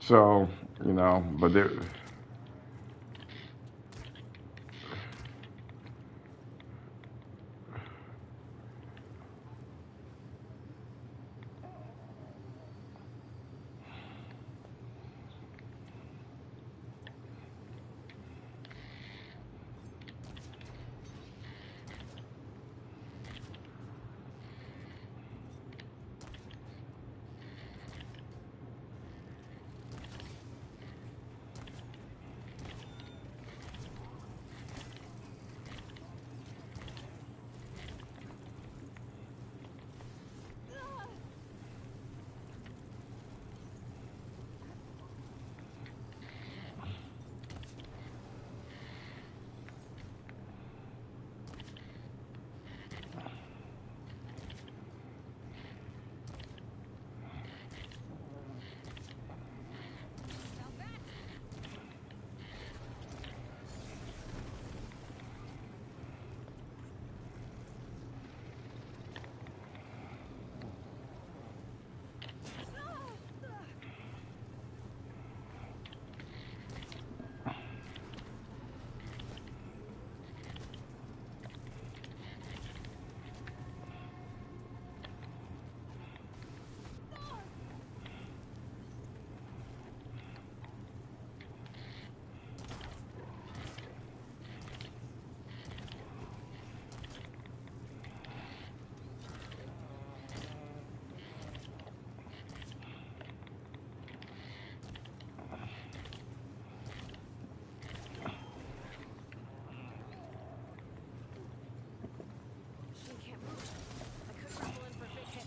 So, but there. She can't move. I could grapple in for a big hit.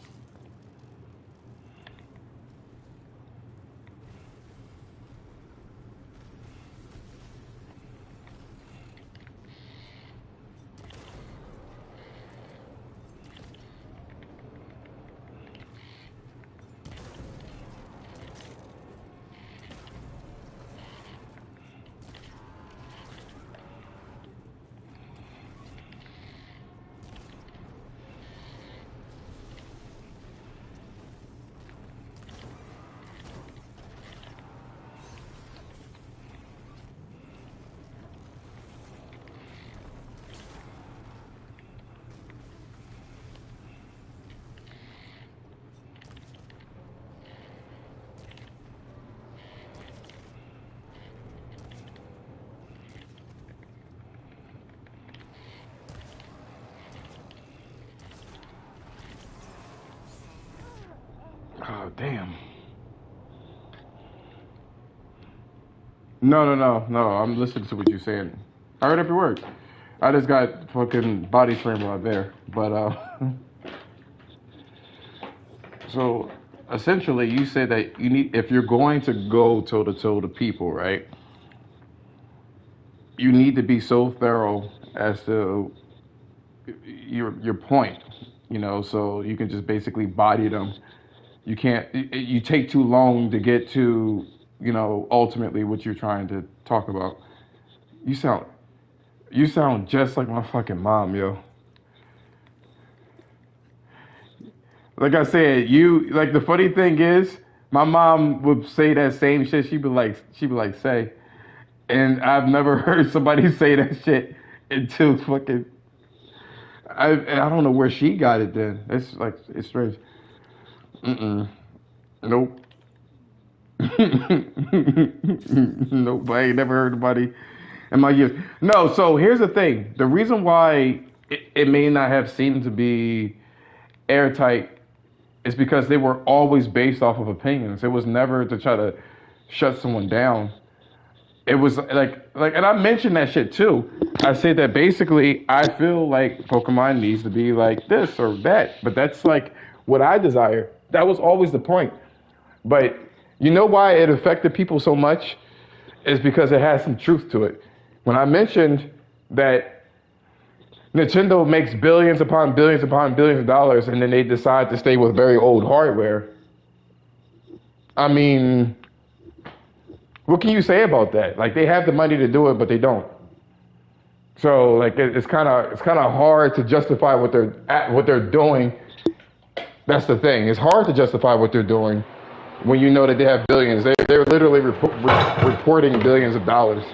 Oh, damn. No, no, no, no. I'm listening to what you're saying. I heard every word. I just got fucking body slam right there. But so essentially, you said that you need if you're going to go toe to toe to people, right? You need to be so thorough as to your point. So you can just basically body them. You can't. You take too long to get to ultimately what you're trying to talk about. You sound you sound just like my fucking mom, yo. Like I said, you like the funny thing is, my mom would say that same shit. She'd be like, say, and I've never heard somebody say that shit until fucking. I don't know where she got it. Then it's like it's strange. Mm-mm. Nope. Nope. I ain't never heard nobody in my years. No. So here's the thing. The reason why it may not have seemed to be airtight is because they were always based off of opinions. It was never to try to shut someone down. It was and I mentioned that shit too. I said that basically I feel like Pokemon needs to be like this or that, but that's like what I desire. That was always the point. But you know why it affected people so much is because it has some truth to it. When I mentioned that Nintendo makes billions upon billions of dollars and then they decide to stay with very old hardware, I mean, what can you say about that? Like they have the money to do it, but they don't. So like it's kind of hard to justify what they're doing. That's the thing. It's hard to justify what they're doing when you know that they have billions. They're literally reporting billions of dollars.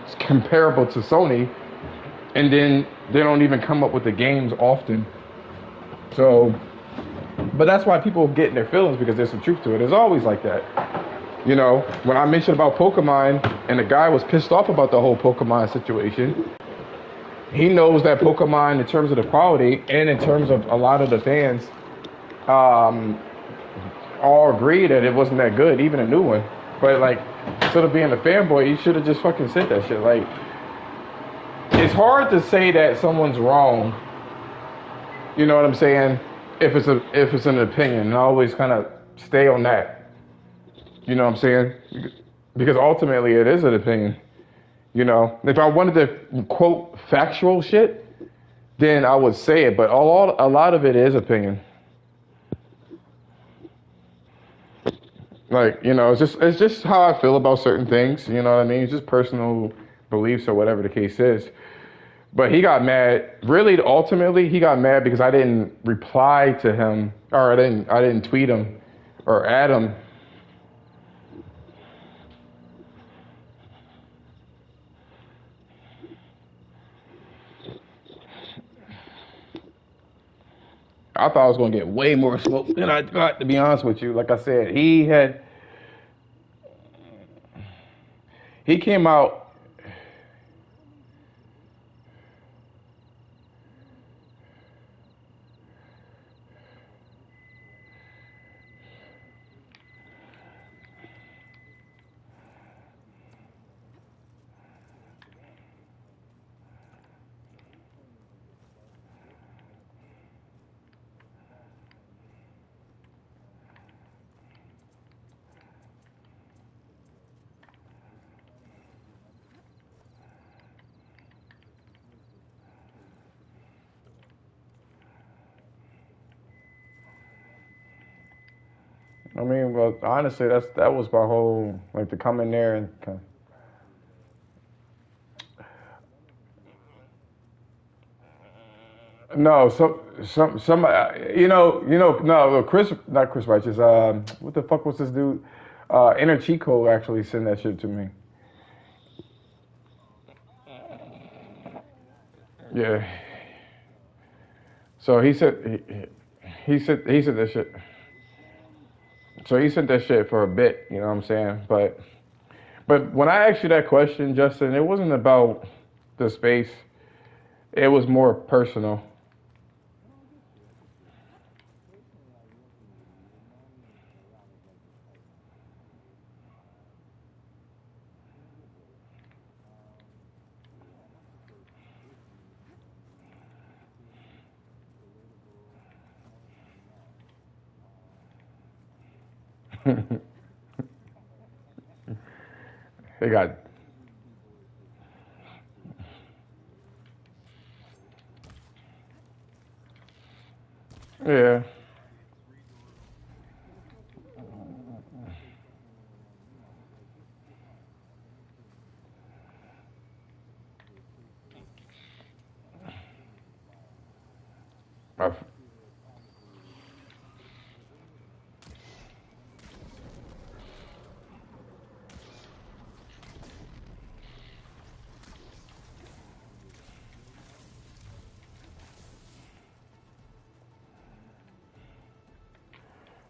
It's comparable to Sony, and then they don't even come up with the games often. So, but that's why people get in their feelings because there's some truth to it. It's always like that. You know, when I mentioned about Pokemon and the guy was pissed off about the whole Pokemon situation, he knows that Pokemon, in terms of the quality and in terms of a lot of the fans, all agree that it wasn't that good, even a new one. But like, instead of being a fanboy, you should have just fucking said that shit. Like, it's hard to say that someone's wrong. You know what I'm saying? If it's an opinion, and I always kind of stay on that. You know what I'm saying? Because ultimately, it is an opinion. You know, if I wanted to quote factual shit, then I would say it. But a lot of it is opinion. Like, you know, it's just how I feel about certain things. You know what I mean? It's just personal beliefs or whatever the case is. But he got mad. Really, ultimately, he got mad because I didn't reply to him, or I didn't tweet him or add him. I thought I was gonna get way more smoke than I got. To be honest with you, like I said, he came out. I mean, well, honestly, that was my whole, like, to come in there and kind of, no, some, no, not Chris Righteous. What the fuck was this dude? Inner Chico actually sent that shit to me. Yeah. So he said that shit. So he sent that shit for a bit. You know what I'm saying? But when I asked you that question, Justin, it wasn't about the space. It was more personal. They got, yeah. I,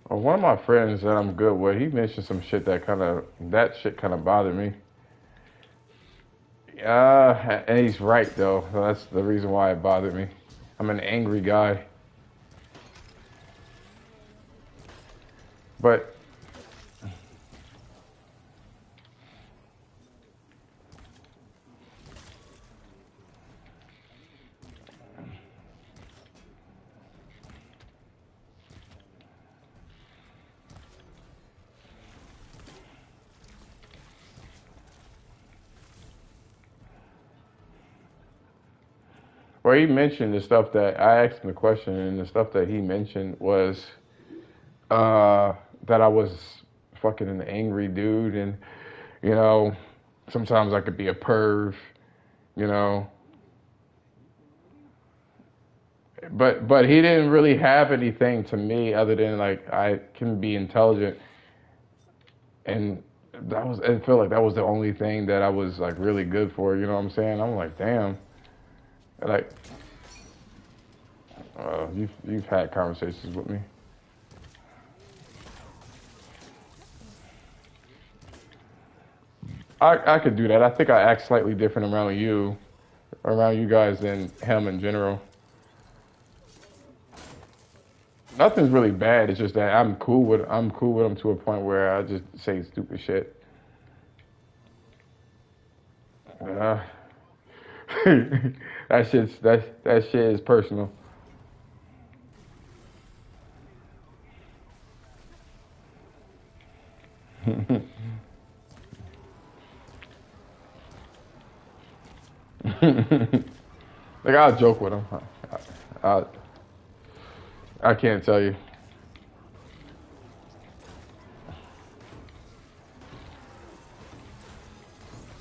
one of my friends that I'm good with, he mentioned some shit that shit kind of bothered me. And he's right though. That's the reason why it bothered me. I'm an angry guy, but well, he mentioned the stuff that I asked him the question, and the stuff that he mentioned was uh, that I was fucking an angry dude, and you know, sometimes I could be a perv, you know, but he didn't really have anything to me other than like I can be intelligent. and I feel like that was the only thing that I was like really good for. You know what I'm saying? I'm like, damn, like you've had conversations with me. I could do that. I think I act slightly different around you guys than him in general. Nothing's really bad. It's just that I'm cool with him to a point where I just say stupid shit. Uh, that shit is personal. Like I'll joke with him. I, I can't tell you.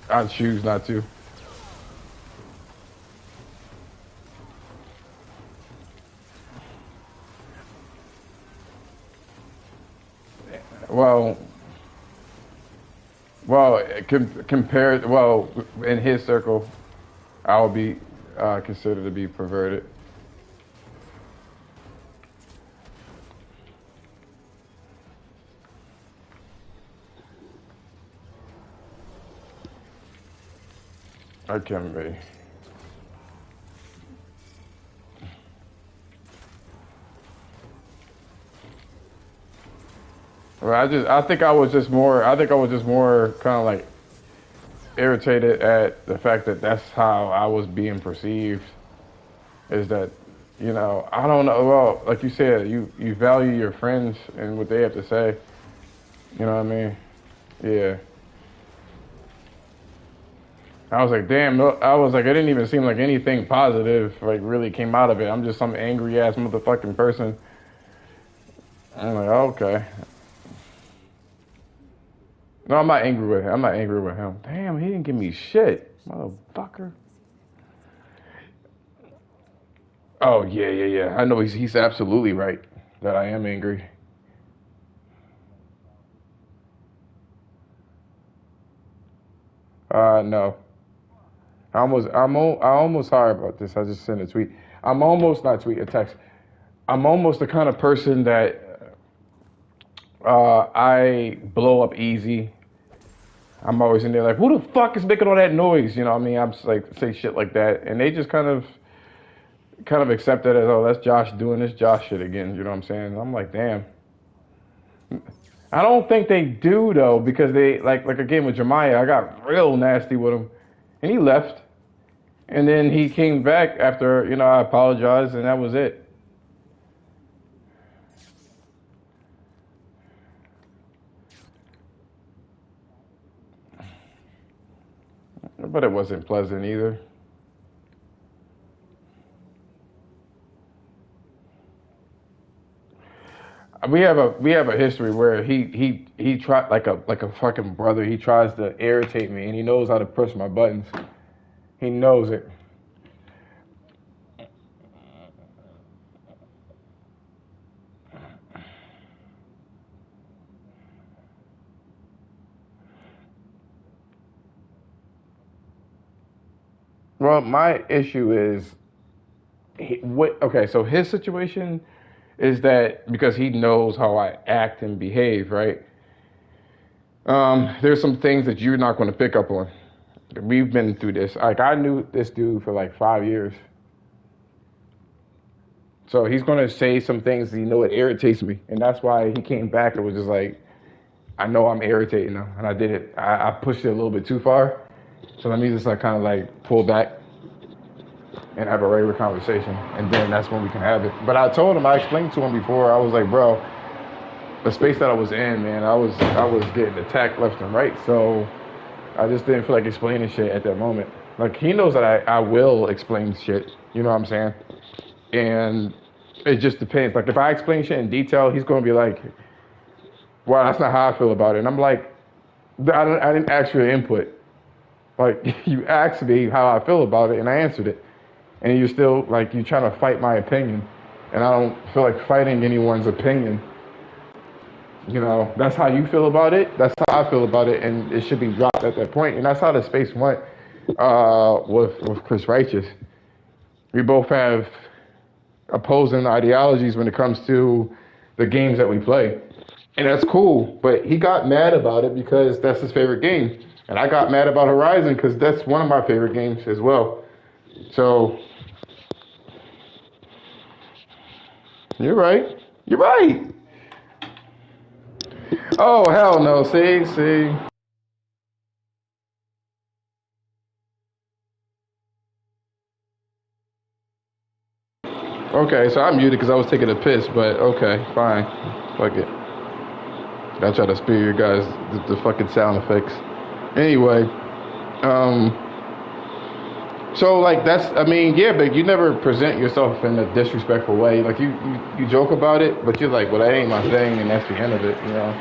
I choose not to. Well, compared, well, in his circle, I would be considered to be perverted. I can be. Well, I think I was just more kind of like irritated at the fact that that's how I was being perceived. Is that, I don't know. Well, like you said, you value your friends and what they have to say. You know what I mean? Yeah. I was like, damn. No, I was like, it didn't even seem like anything positive like really came out of it. I'm just some angry ass motherfucking person. I'm like, okay. No, I'm not angry with him. I'm not angry with him. Damn, he didn't give me shit, motherfucker. Oh yeah, yeah, yeah. I know he's absolutely right that I am angry. No. I almost sorry about this. I just sent a tweet. I'm almost not tweet a text. I'm almost the kind of person that I blow up easy. I'm always in there like, who the fuck is making all that noise? You know what I mean? I'm just like say shit like that, and they just kind of accept it as, oh, that's Josh doing this Josh shit again. You know what I'm saying? I'm like, damn. I don't think they do though, because they like again with Jemiah, I got real nasty with him, and he left, and then he came back after I apologized, and that was it. But it wasn't pleasant either. We have a history where he tried like a fucking brother. He tries to irritate me, and he knows how to push my buttons. He knows it. Well, my issue is okay. So his situation is that because he knows how I act and behave, right? There's some things that you're not going to pick up on. We've been through this. Like I knew this dude for like 5 years, so he's going to say some things. It irritates me, and that's why he came back and was just like, I know I'm irritating him, and I did it. I pushed it a little bit too far, so let me just like kind of like pull back and have a regular conversation, and then that's when we can have it. But I explained to him before. I was like, bro, the space that I was in, man, I was getting attacked left and right, so I just didn't feel like explaining shit at that moment. Like he knows that I will explain shit. You know what I'm saying? And it just depends. Like if I explain shit in detail, he's gonna be like, "Well, that's not how I feel about it." And I'm like, I didn't ask your input. Like you asked me how I feel about it, and I answered it. And you're still like you trying to fight my opinion, and I don't feel like fighting anyone's opinion. You know, that's how you feel about it. That's how I feel about it, and it should be dropped at that point. And that's how the space went with Chris Righteous. We both have opposing ideologies when it comes to the games that we play, and that's cool. But he got mad about it because that's his favorite game, and I got mad about Horizon because that's one of my favorite games as well. So you're right. You're right. Oh hell no! See. Okay, so I muted because I was taking a piss, but okay, fine. Fuck it. I try to spare you guys the fucking sound effects. Anyway, um, so like that's I mean yeah, but you never present yourself in a disrespectful way. Like you joke about it, but you're like, well that ain't my thing, and that's the end of it, you know.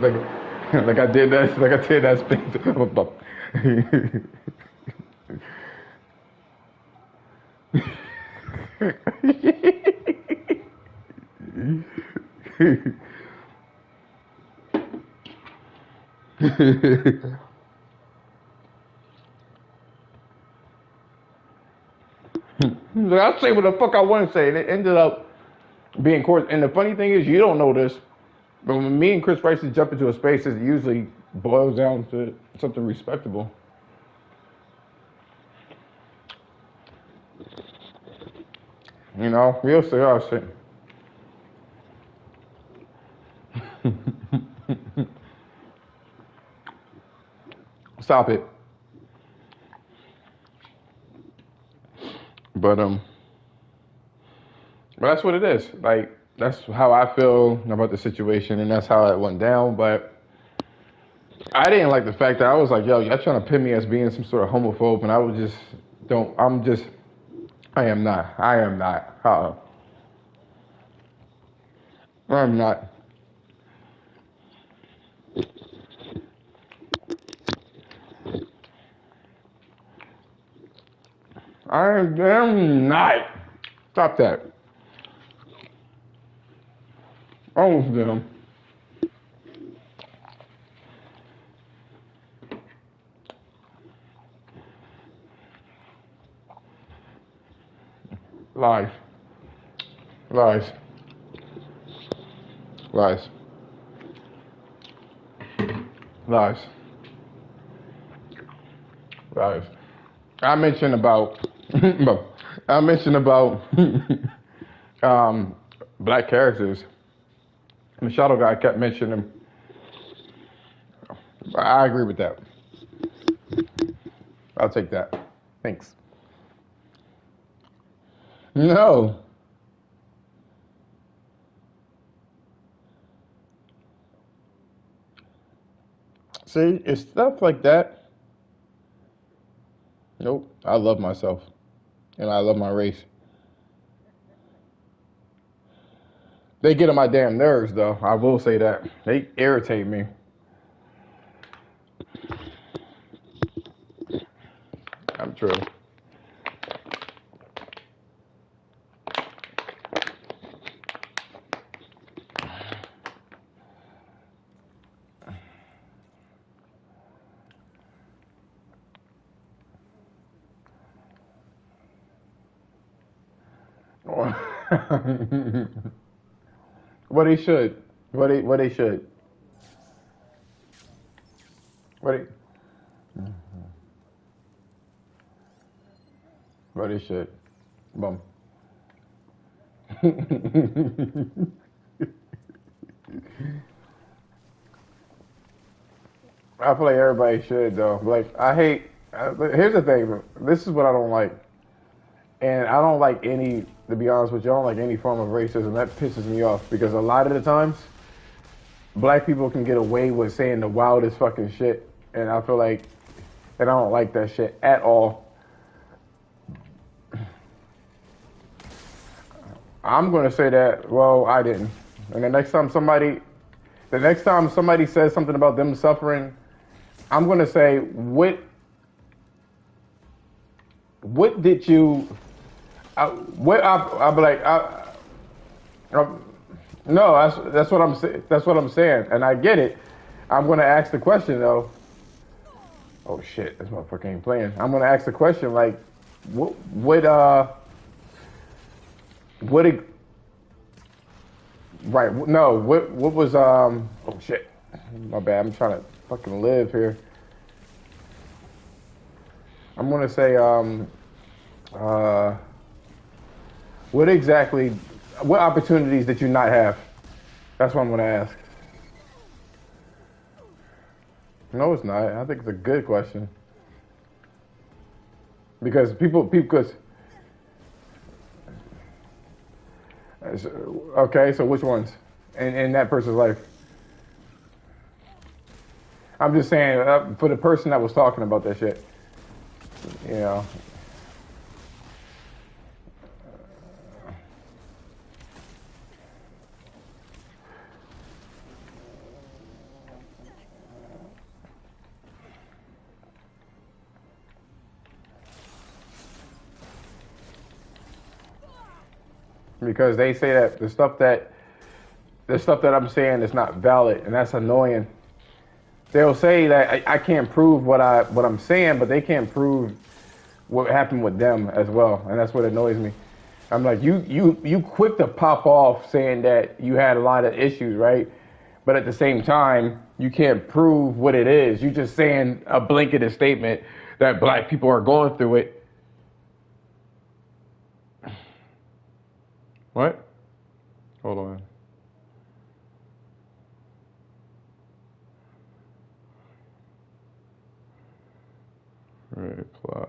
like like I did that spin. I'll say what the fuck I want to say, and it ended up being court. And the funny thing is, you don't know this, but when me and Chris Price jump into a space, it usually boils down to something respectable. You know, real cigar shit. Stop it. But but that's what it is. Like that's how I feel about the situation, and that's how it went down. But I didn't like the fact that I was like, yo, y'all trying to pin me as being some sort of homophobe, and I was just don't. I'm just. I am not. I am not. I'm not. I am not. Stop that. Almost them. Lies. Lies. Lies. Lies. Lies. I mentioned about. I mentioned about um, black characters. And the shadow guy kept mentioning. I agree with that. I'll take that. Thanks. No. See, it's stuff like that. Nope. I love myself. And I love my race. They get on my damn nerves, though. I will say that. They irritate me. I'm true. What they should. What they should. What they what they should. Boom. I feel like everybody should though. Like I hate. Here's the thing. This is what I don't like, and I don't like any. To be honest with you, I don't like any form of racism. That pisses me off because a lot of the times, black people can get away with saying the wildest fucking shit, and I feel like, and I don't like that shit at all. I'm gonna say that. Well, I didn't. And the next time somebody says something about them suffering, I'm gonna say what did you what I'll be like I, no, that's what I'm saying. That's what I'm saying, and I get it. I'm gonna ask the question though. Oh shit, this motherfucker ain't playing. I'm gonna ask the question like, what right? No, what was Oh shit, my bad. I'm trying to fucking live here. I'm gonna say uh, what exactly, what opportunities did you not have? That's what I'm gonna ask. No, it's not. I think it's a good question because because okay, so which ones in that person's life? I'm just saying for the person that was talking about that shit, you know. Because they say that the stuff that I'm saying is not valid, and that's annoying. They'll say that I can't prove what I'm saying, but they can't prove what happened with them as well, and that's what annoys me. I'm like, you quick to pop off saying that you had a lot of issues, right? But at the same time, you can't prove what it is. You just saying a blanketed statement that black people are going through it. What? Hold on. Reply.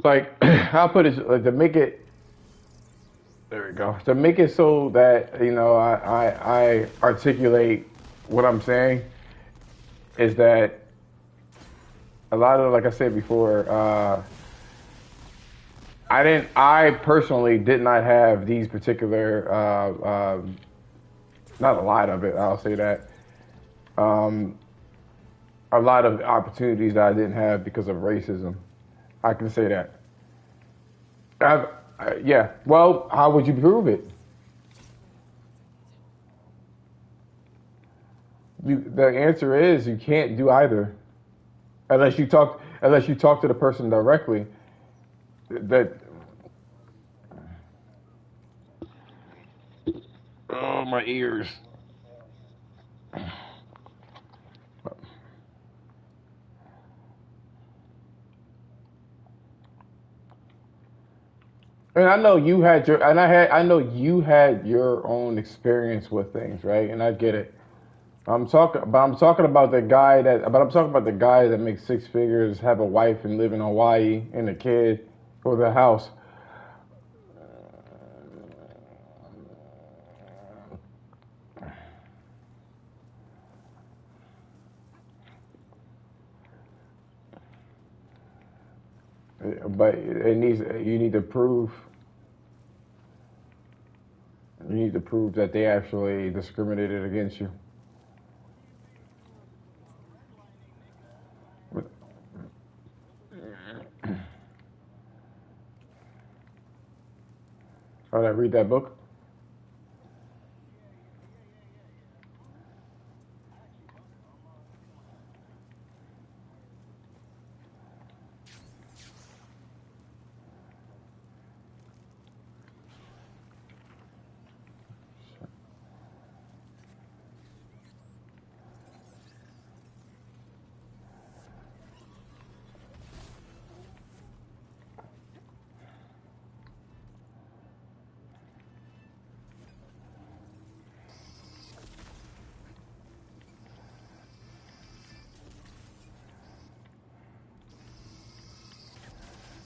Like, I'll put it like, to make it. There we go. To make it so that I articulate what I'm saying is that a lot of, like I said before, I personally did not have these particular not a lot of it, I'll say that. Um, a lot of opportunities that I didn't have because of racism. I can say that. Yeah. Well, how would you prove it? The answer is you can't do either, unless you talk to the person directly. That. Oh, my ears. And I know you had your, and I know you had your own experience with things, right? And I get it. I'm talking about I'm talking about the guy that makes six figures, have a wife, and live in Hawaii, and a kid with a house. But you need to prove that they actually discriminated against you. All right, read that book.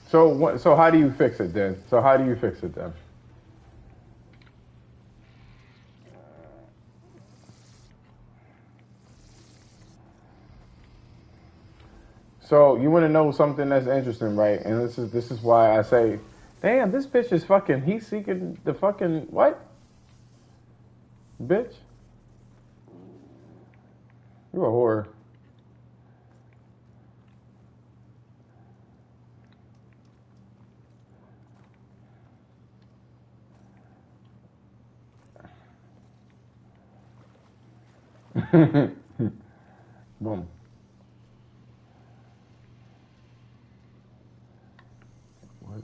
So how do you fix it then? So how do you fix it then? So you want to know something that's interesting, right? And this is why I say, damn, this bitch is fucking. He's seeking the fucking what, bitch? You a whore. Boom. What?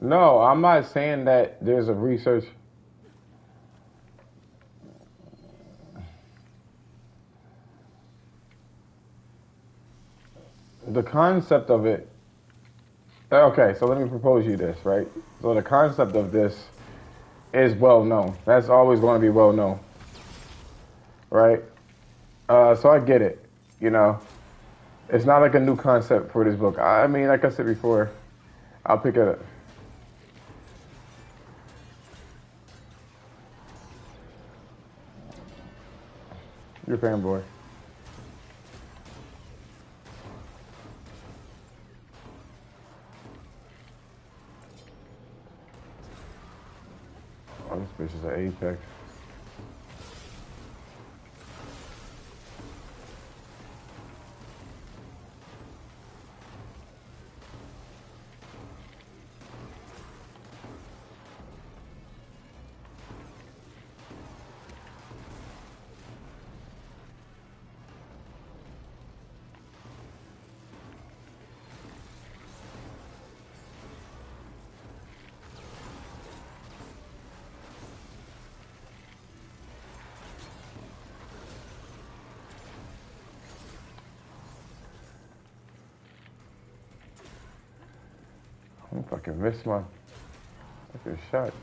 No, I'm not saying that there's a research. The concept of it. Okay, so let me propose you this, right? So the concept of this is well known. That's always going to be well known, right? So I get it. You know, it's not like a new concept for this book. I mean, like I said before, I'll pick it up. You're a fanboy. Oh, this bitch is an apex. I'm fucking missed my fucking shot.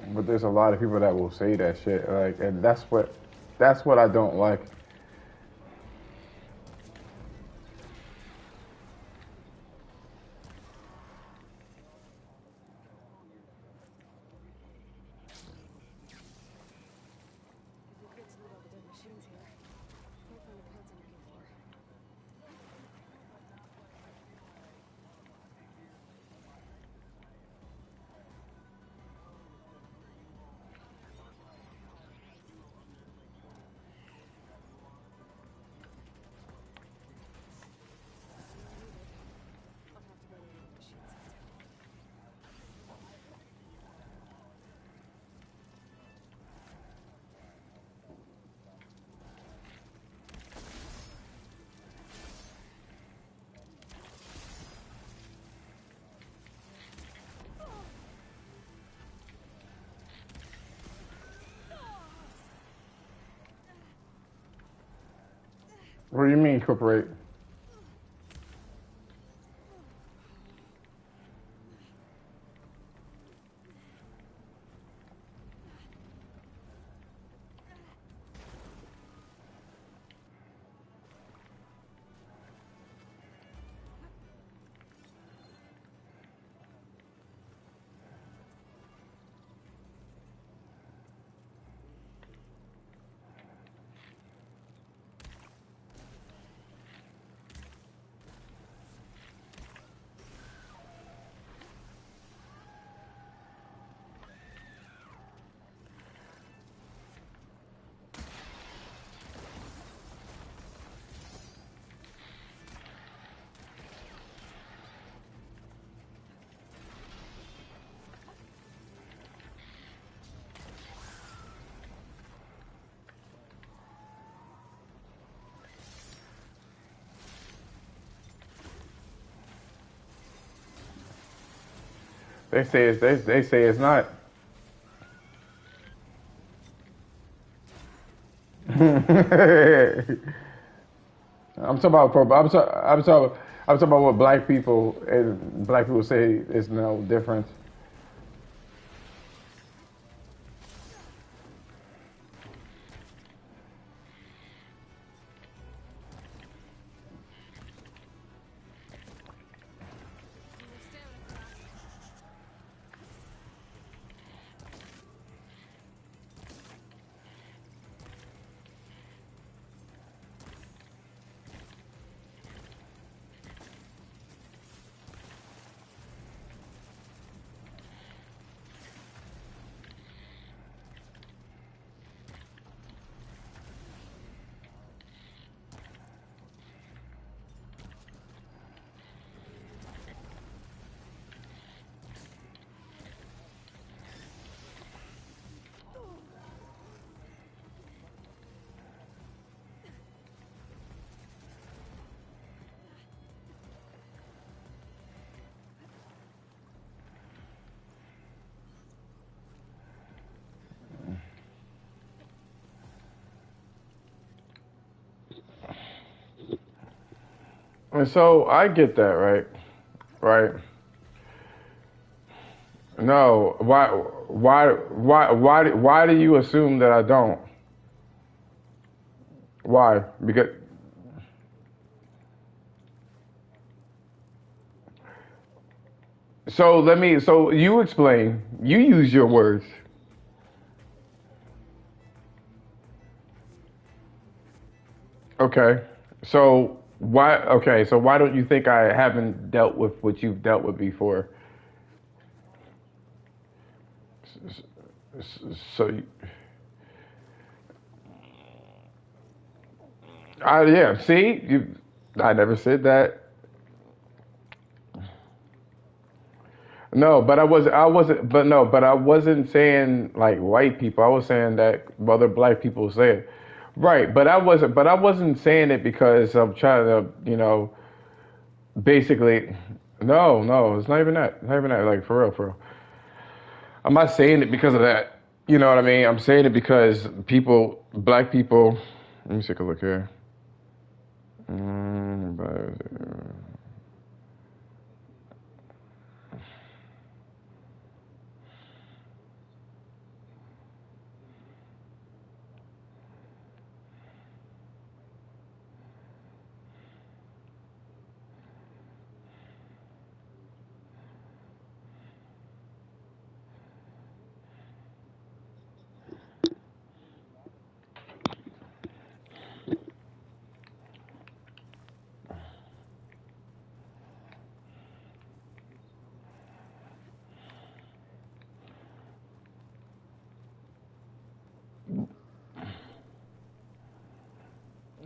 But there's a lot of people that will say that shit, like, and that's what I don't like. It'd be good to loot all the dead machines here. Can't find the parts I'm looking for. I'll have to go to the machine system. What do you mean, incorporate? They say it's not. I'm talking about I'm talking about what black people say is no different. And so I get that, right? Right? No, why do you assume that I don't? Why? Because so you explain. You use your words. Okay. So why don't you think I haven't dealt with what you've dealt with before? So yeah, see? I never said that. No, but I wasn't saying like white people. I was saying that other black people say it. Right, but I wasn't saying it because I'm trying to, basically, no, it's not even that. It's not even that, like, for real, for real. I'm not saying it because of that. You know what I mean? I'm saying it because black people, let me take a look here.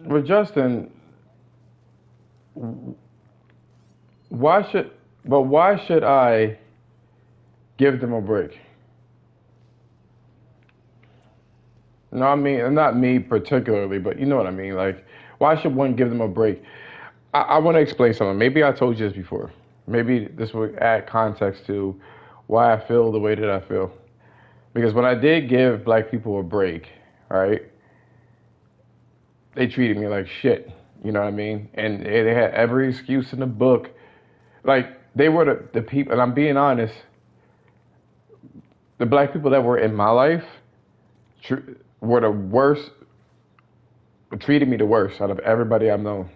But, Justin, why should, why should I give them a break? No, I mean, not me particularly, but you know what I mean. Like, why should one give them a break? I want to explain something. Maybe I told you this before. Maybe this will add context to why I feel the way that I feel. Because when I did give black people a break, right, they treated me like shit. You know what I mean? And they had every excuse in the book. Like, they were the people, and I'm being honest, the black people that were in my life were the worst, treated me the worst out of everybody I've known.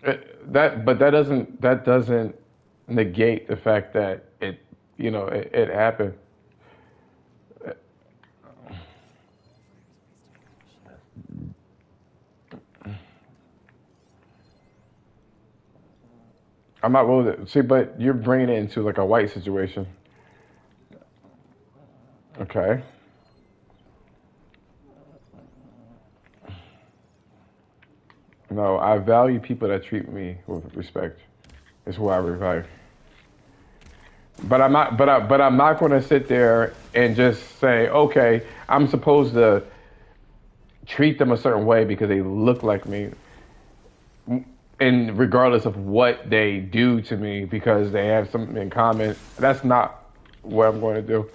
But that doesn't negate the fact that it happened. I'm not with it. See, but you're bringing it into like a white situation. Okay. No, I value people that treat me with respect. It's who I revive. But I'm not. But I'm not going to sit there and just say, okay, I'm supposed to treat them a certain way because they look like me. and regardless of what they do to me because they have something in common, that's not what I'm going to do.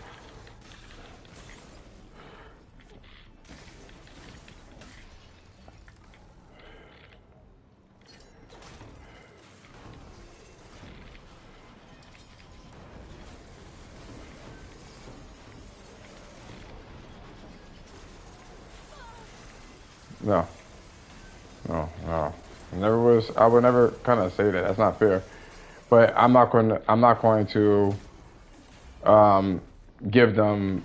No, no, no. Never was. I would never kind of say that. That's not fair. But I'm not going to. I'm not going to um, give them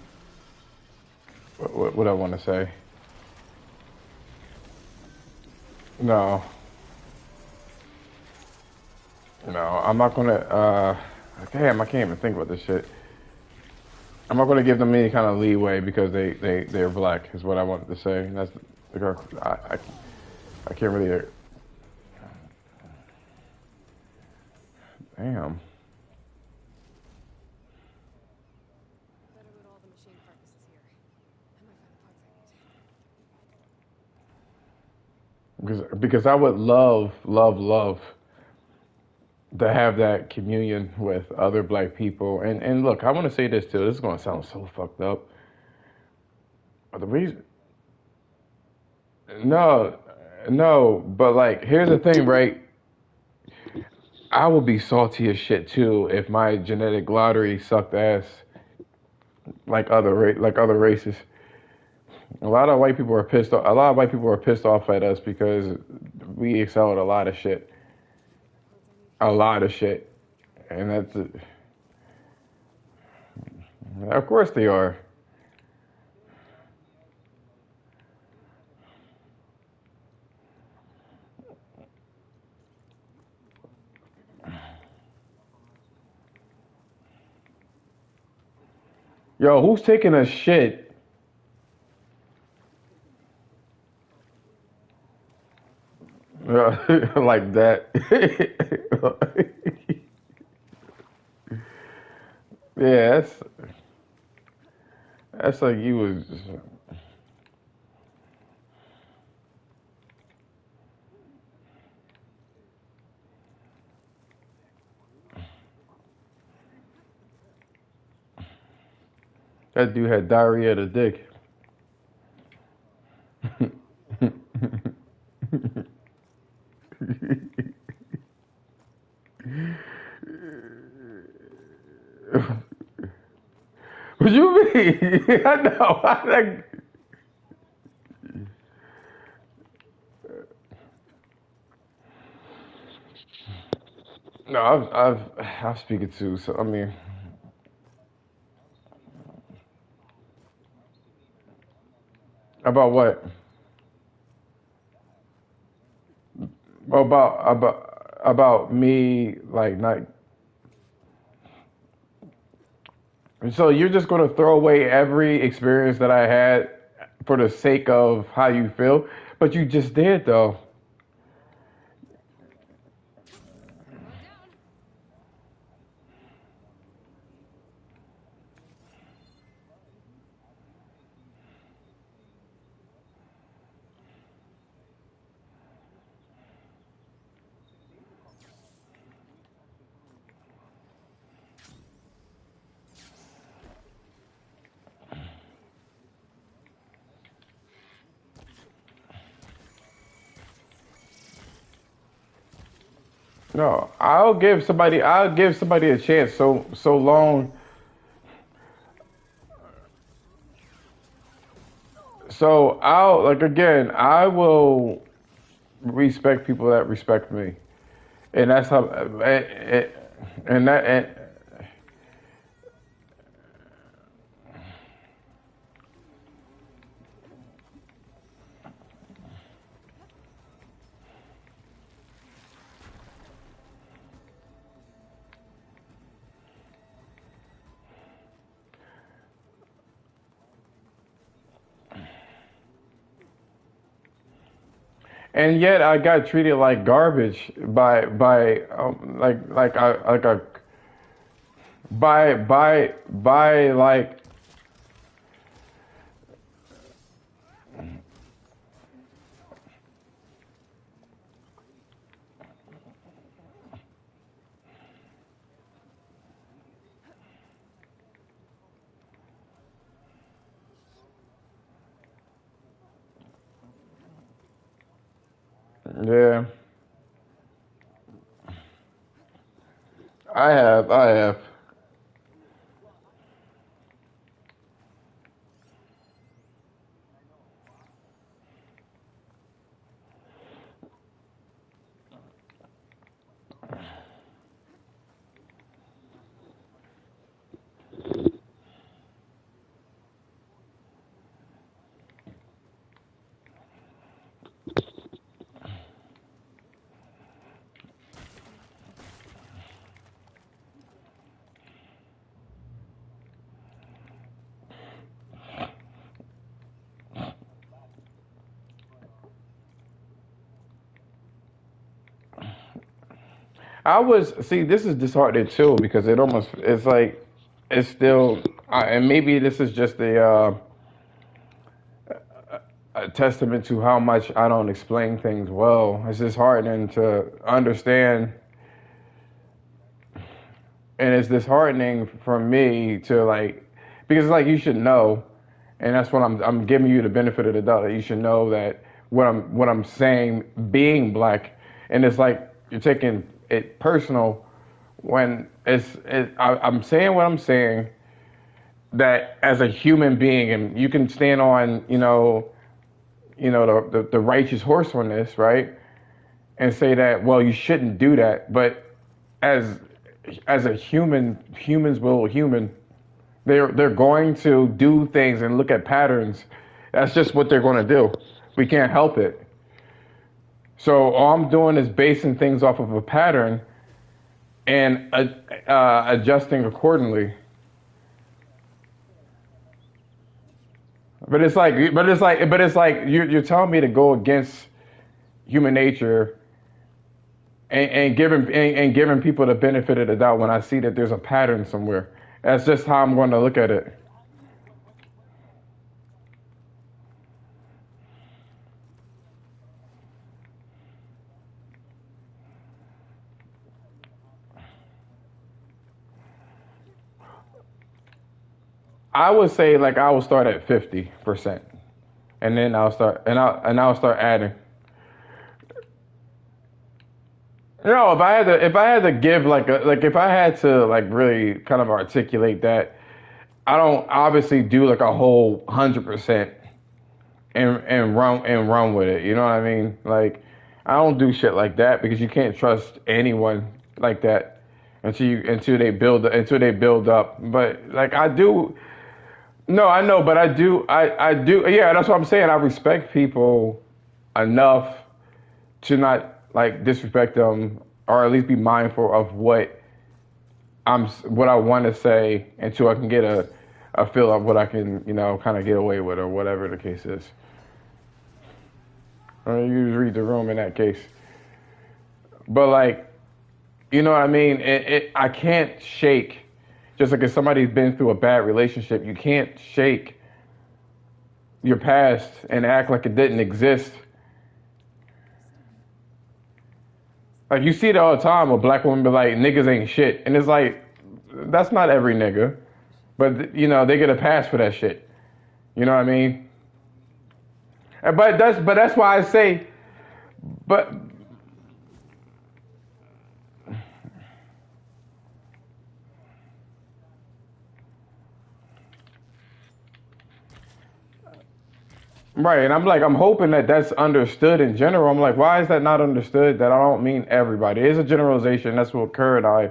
what I want to say. No, no. I'm not going to. Damn, I can't even think about this shit. I'm not going to give them any kind of leeway because they're black. Is what I wanted to say. And that's I can't really. Damn. Better loot all the machine carcasses here. I might find the parts I need. Because I would love to have that communion with other black people. And look, I want to say this too. This is going to sound so fucked up. But the reason, no, no, but like, here's the thing, right? I would be salty as shit too if my genetic lottery sucked ass like other races. A lot of white people are pissed off. A lot of white people are pissed off at us because we excel at a lot of shit, a lot of shit, and that's of course they are. Yo, who's taking a shit like that? Yeah, that's like you was. That dude had diarrhea of the dick. What you mean? I know. No, I've speaking to. So I mean, about what? About me like not. So you're just gonna throw away every experience that I had for the sake of how you feel, but you just did though. No, I'll give somebody a chance so long. So I'll like again, I will respect people that respect me, and that's how, and that, and yet I got treated like garbage like a by like Yeah, I have. I was see. This is disheartening too because it's like it's still, and maybe this is just a testament to how much I don't explain things well. It's disheartening to understand, and it's disheartening for me to like because it's like you should know, and that's what I'm giving you the benefit of the doubt that you should know that what I'm saying being black, and it's like you're taking it personal when I'm saying what I'm saying that as a human being, and you can stand on the righteous horse on this, right? And say that, well, you shouldn't do that. But as as a human, humans will human. They're going to do things and look at patterns. That's just what they're going to do. We can't help it. So all I'm doing is basing things off of a pattern and adjusting accordingly. But it's like you're telling me to go against human nature and giving people the benefit of the doubt when I see that there's a pattern somewhere. That's just how I'm going to look at it. I would say like I will start at 50%, and then I'll start adding. No, if I had to give like if I had to like really kind of articulate that, I don't obviously do like a whole 100% and run with it. You know what I mean? Like I don't do shit like that because you can't trust anyone like that until they build up. But like I do, no, I know, but I do. Yeah, that's what I'm saying. I respect people enough to not like disrespect them or at least be mindful of what I want to say until I can get a feel of what I can kind of get away with or whatever the case is. You read the room in that case, but like you know what I mean. I can't shake. Just like if somebody's been through a bad relationship, you can't shake your past and act like it didn't exist. Like you see it all the time where black women be like, niggas ain't shit. And it's like, that's not every nigga. But they get a pass for that shit. You know what I mean? But that's why I say, but right, and I'm hoping that that's understood in general. I'm like, why is that not understood? That I don't mean everybody. It is a generalization. That's what Kerr and I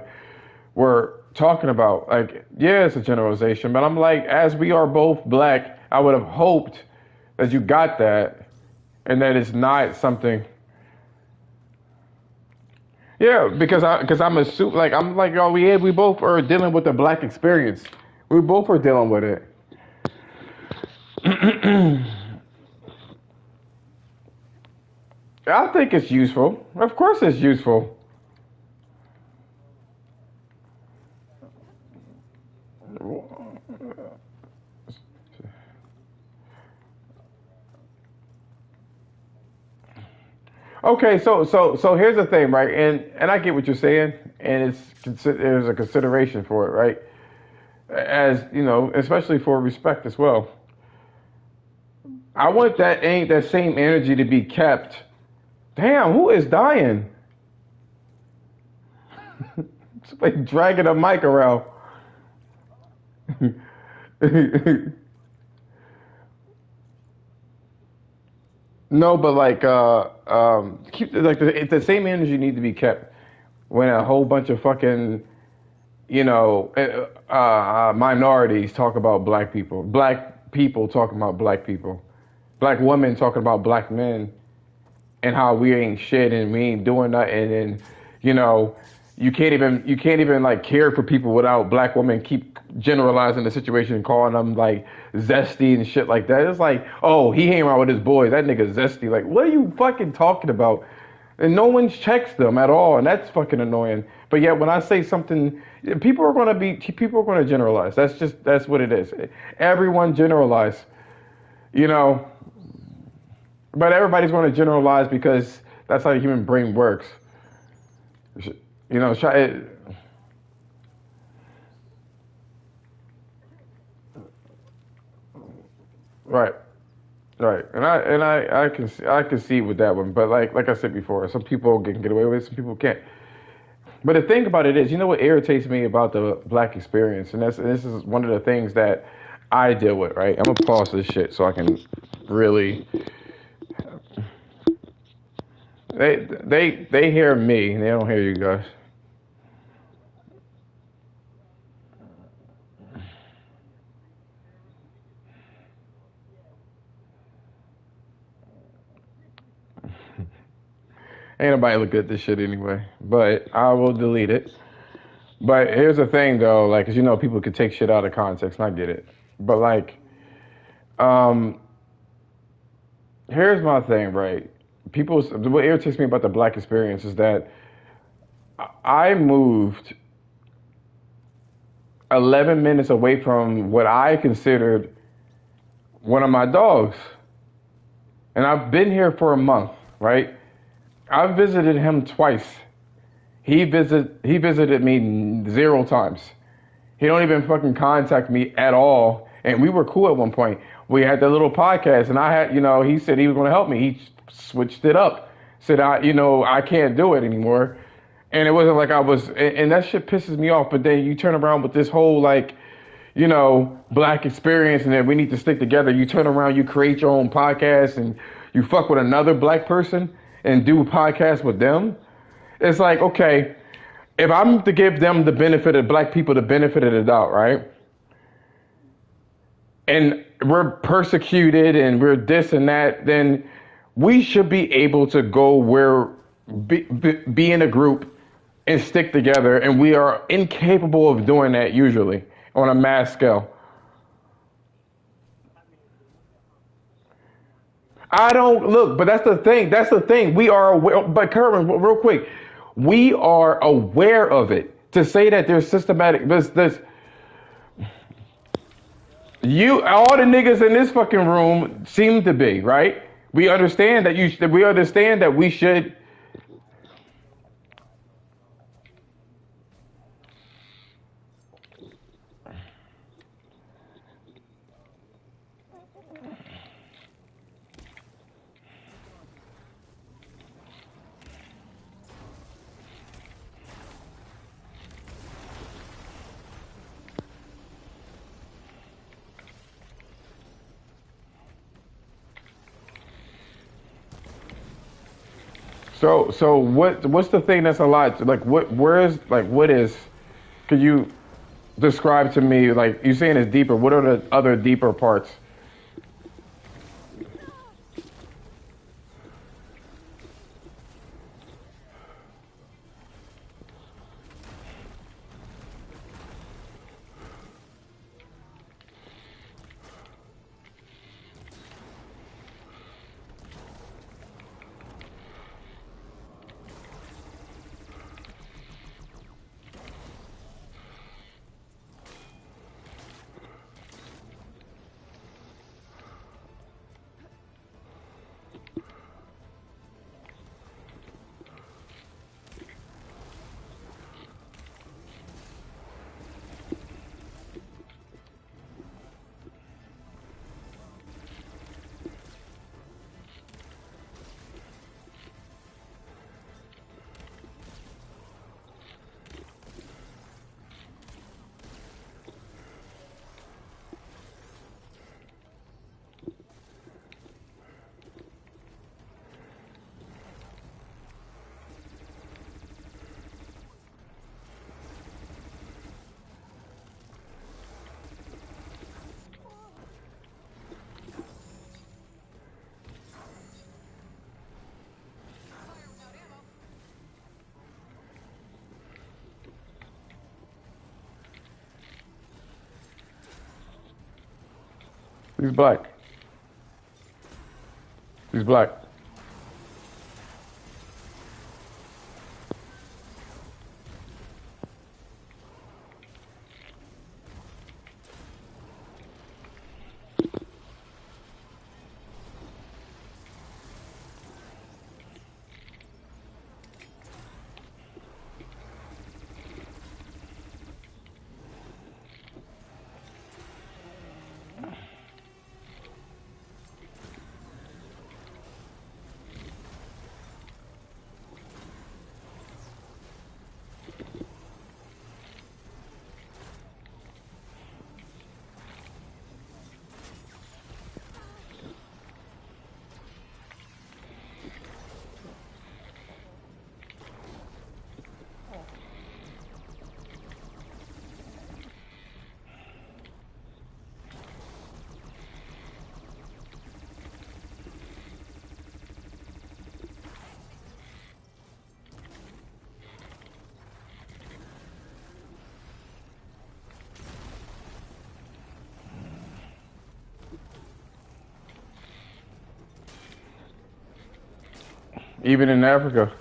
were talking about. Like, yeah, it's a generalization, but I'm like, as we are both black, I would have hoped that you got that, and that it's not something. Yeah, because I'm assuming like I'm like, oh, we both are dealing with the black experience. We both are dealing with it. I think it's useful. Of course, it's useful. Okay, so here's the thing, right? And I get what you're saying, and there's a consideration for it, right? As especially for respect as well. I want that same energy to be kept Damn, who is dying? Somebody dragging a mic around. No, but like, keep like the same energy need to be kept when a whole bunch of fucking, minorities talk about black people talking about black people, black women talking about black men, and how we ain't shit and we ain't doing nothing, and you know you can't even like care for people without black women keep generalizing the situation and calling them like zesty and shit like that. It's like, oh, he hang around with his boys, that nigga zesty. Like, what are you fucking talking about? And no one checks them at all, and that's fucking annoying. But yet when I say something, people are gonna generalize. That's what it is. Everyone generalize, you know. But everybody's going to generalize because that's how the human brain works. You know, right, right, and I can see with that one. But like I said before, some people can get away with it, some people can't. But the thing about it is, you know what irritates me about the black experience, and this is one of the things that I deal with. Right, I'm gonna pause this shit so I can really. They hear me, they don't hear you guys. Ain't nobody look at this shit anyway. But I will delete it. But here's the thing though, like, 'cause people could take shit out of context, and I get it. But like, um, here's my thing, right? What irritates me about the black experience is that I moved 11 minutes away from what I considered one of my dogs, and I've been here for a month, right? I've visited him twice. He visited me 0 times. He don't even fucking contact me at all. And we were cool at one point. We had that little podcast, and he said he was going to help me. He switched it up. Said I can't do it anymore. And it wasn't like I was, and that shit pisses me off. But then you turn around with this whole like, black experience, and then we need to stick together. You turn around, you create your own podcast, and you fuck with another black person and do a podcast with them. It's like, okay, if I'm to give them the benefit of black people the benefit of the doubt, right? And we're persecuted and we're this and that, then we should be able to go where be in a group and stick together. And we are incapable of doing that usually on a mass scale. I don't look, but that's the thing. That's the thing. We are aware, but Kerwin, real quick, we are aware of it. To say that there's systematic, this all the niggas in this fucking room seem to be right. We understand that we understand that we should. So what's the thing that's a lot like what is? Could you describe to me, like you saying it's deeper? What are the other deeper parts? He's black. He's black. Even in Africa.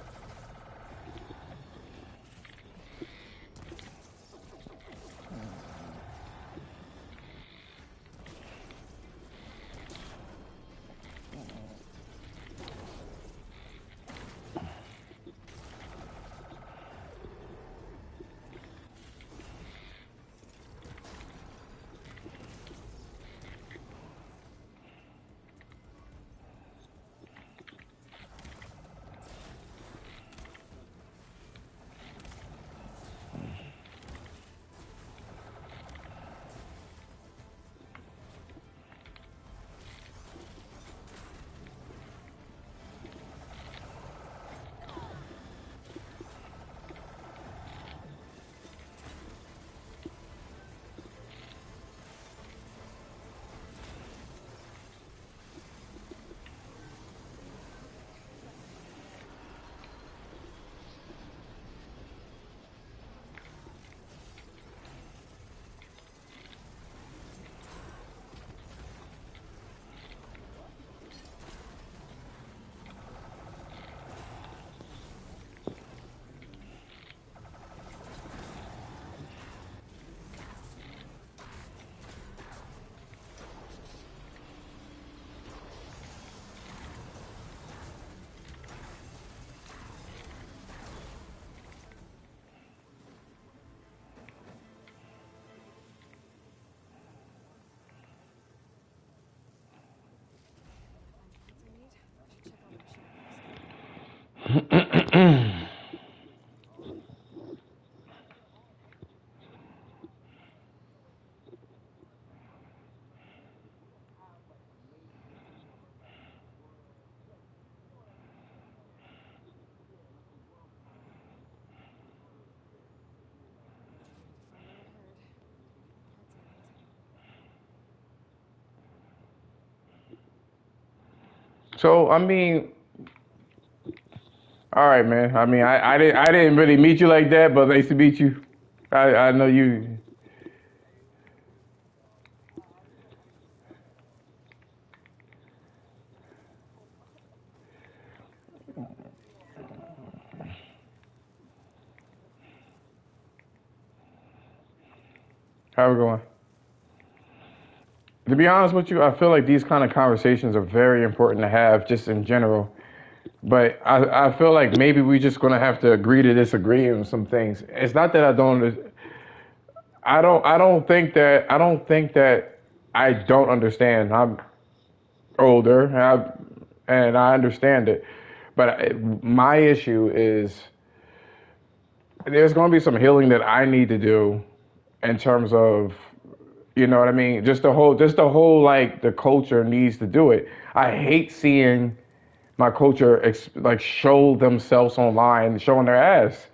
So I mean, all right, man. I mean, I didn't really meet you like that, but nice to meet you. I know you. How we going? To be honest with you, I feel like these kind of conversations are very important to have, just in general. But I feel like maybe we're just gonna have to agree to disagree on some things. It's not that I don't think that I don't understand. I'm older, and I understand it. But my issue is there's going to be some healing that I need to do in terms of, you know what I mean? Just the whole like the culture needs to do it. I hate seeing my culture like show themselves online, showing their ass,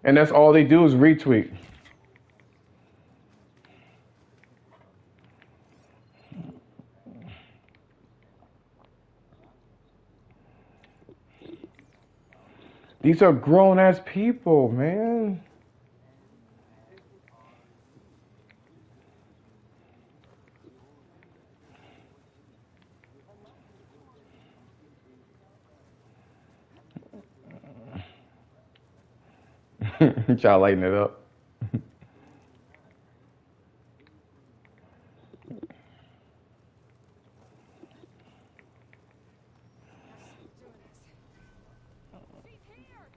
and that's all they do is retweet. These are grown ass people, man. Try to lighten it up. Gotta stop doing this. She's here!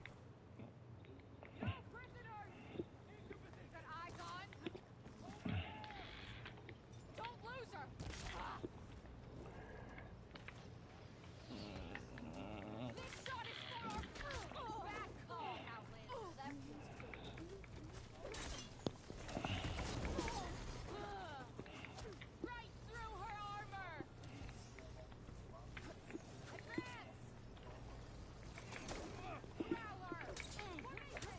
No prisoners! Got eyes on? Don't lose her! This shot is far! Back off, Outlander. That feels good. Right through her armor! Advance! Prowler! Formation!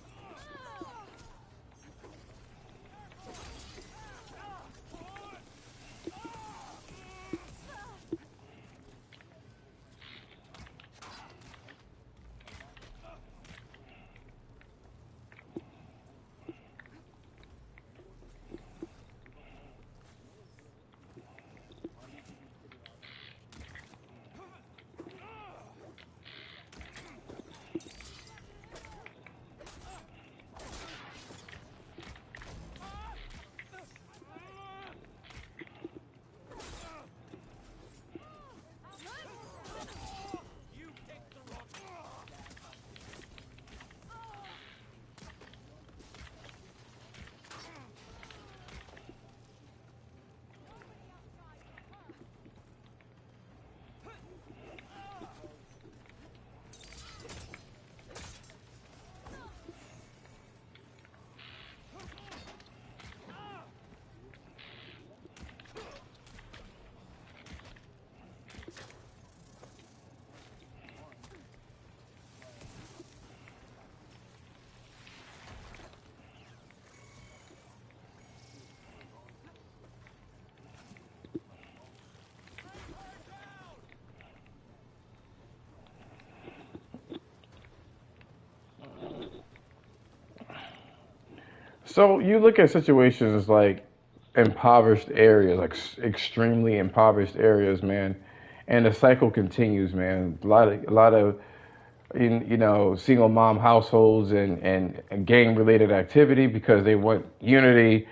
So you look at situations like impoverished areas, like extremely impoverished areas, man, and the cycle continues, man. A lot of single mom households and gang related activity because they want unity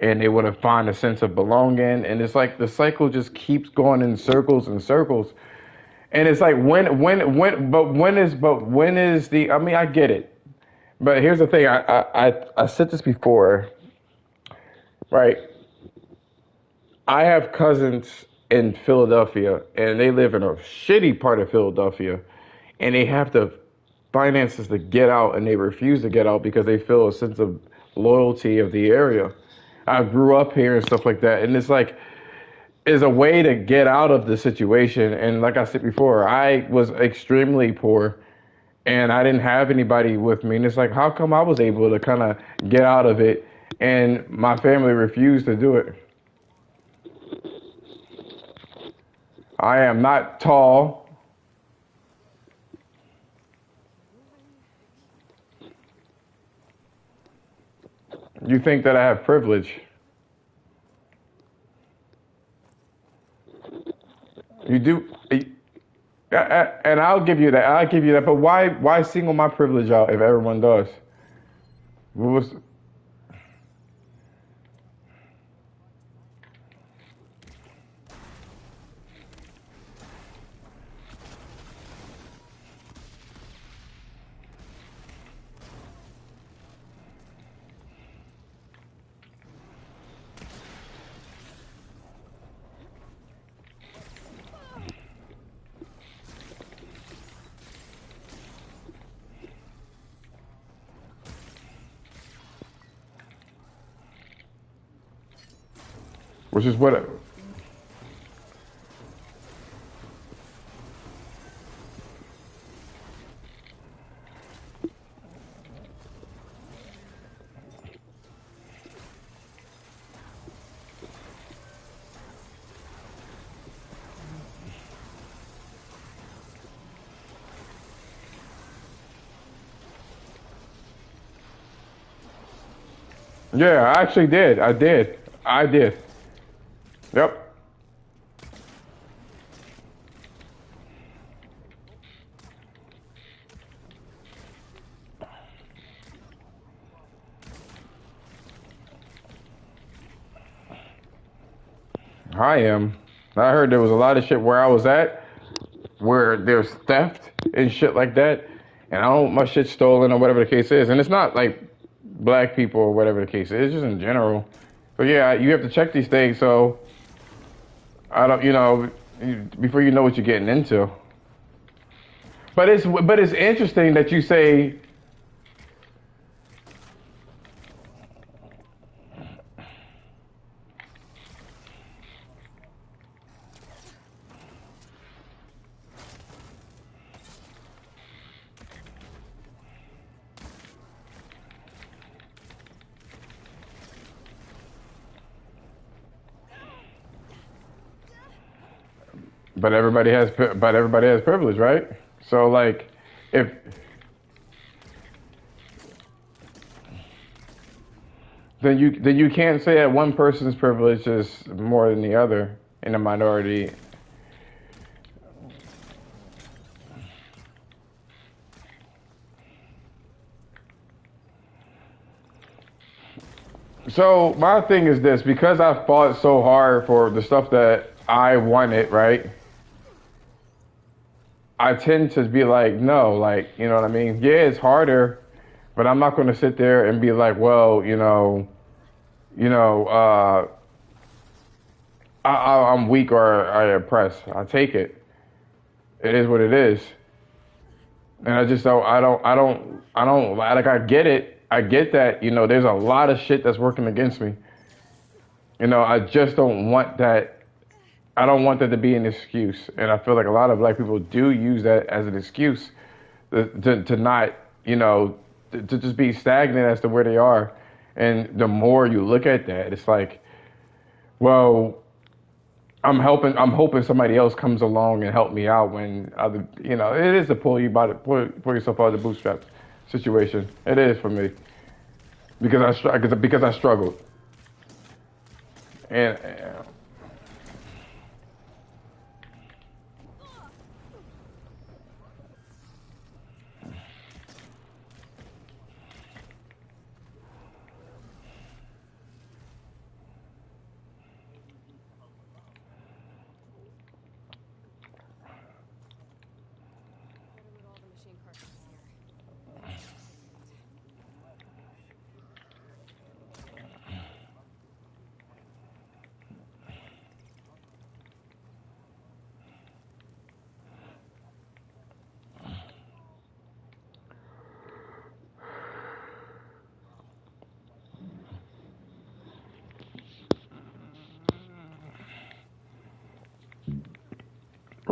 and they want to find a sense of belonging, and it's like the cycle just keeps going in circles and circles. And it's like when is the? I mean, I get it, but here's the thing. I said this before, right? I have cousins in Philadelphia, and they live in a shitty part of Philadelphia, and they have the finances to get out, and they refuse to get out because they feel a sense of loyalty of the area. I grew up here and stuff like that, and it's like is a way to get out of the situation. And like I said before, I was extremely poor, and I didn't have anybody with me, and it's like, how come I was able to kind of get out of it, and my family refused to do it? I am not tall. You think that I have privilege. You do, and I'll give you that. I'll give you that. But why single my privilege out if everyone does? What was, which is what? Yeah, I actually did. I did. I did. Yep. I am. I heard there was a lot of shit where I was at where there's theft and shit like that, and I don't want my shit stolen or whatever the case is. And it's not like black people or whatever the case is, it's just in general. So yeah, you have to check these things. So I don't, before you know what you're getting into. But it's interesting that you say. But everybody has privilege, right? So like, if then you can't say that one person's privilege is more than the other in a minority. So my thing is this: because I fought so hard for the stuff that I wanted, right? I tend to be like, no, like, you know what I mean? Yeah, it's harder, but I'm not going to sit there and be like, well, you know, I'm weak or I oppress. I take it. It is what it is, and I just don't. I don't like. I get it. I get that. There's a lot of shit that's working against me. I just don't want that. I don't want that to be an excuse, and I feel like a lot of black people do use that as an excuse to not, to just be stagnant as to where they are. And the more you look at that, it's like, well, I'm hoping somebody else comes along and help me out when it is to pull yourself out of the bootstraps situation. It is for me because I struggled and Gotta loot all the machine cartridges here.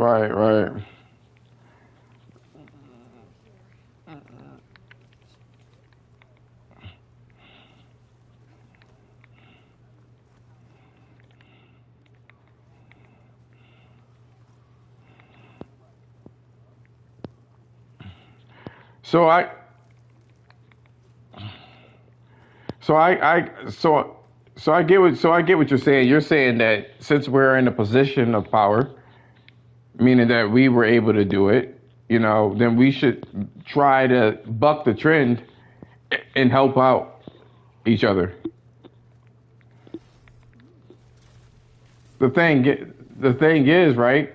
right, right. So I so I I get what you're saying. You're saying that since we're in a position of power, meaning that we were able to do it, then we should try to buck the trend and help out each other. The thing is, right?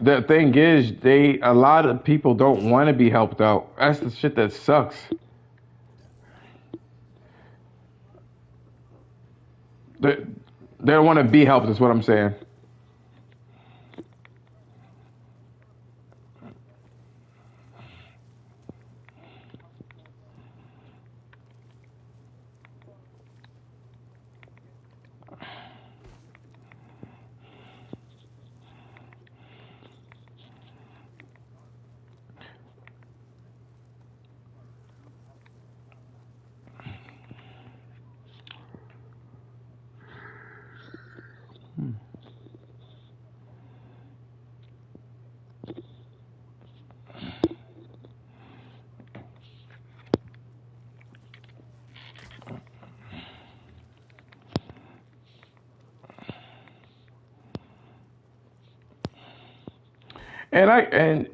The thing is, a lot of people don't want to be helped out. That's the shit that sucks. They, they don't want to be helped. Is what I'm saying.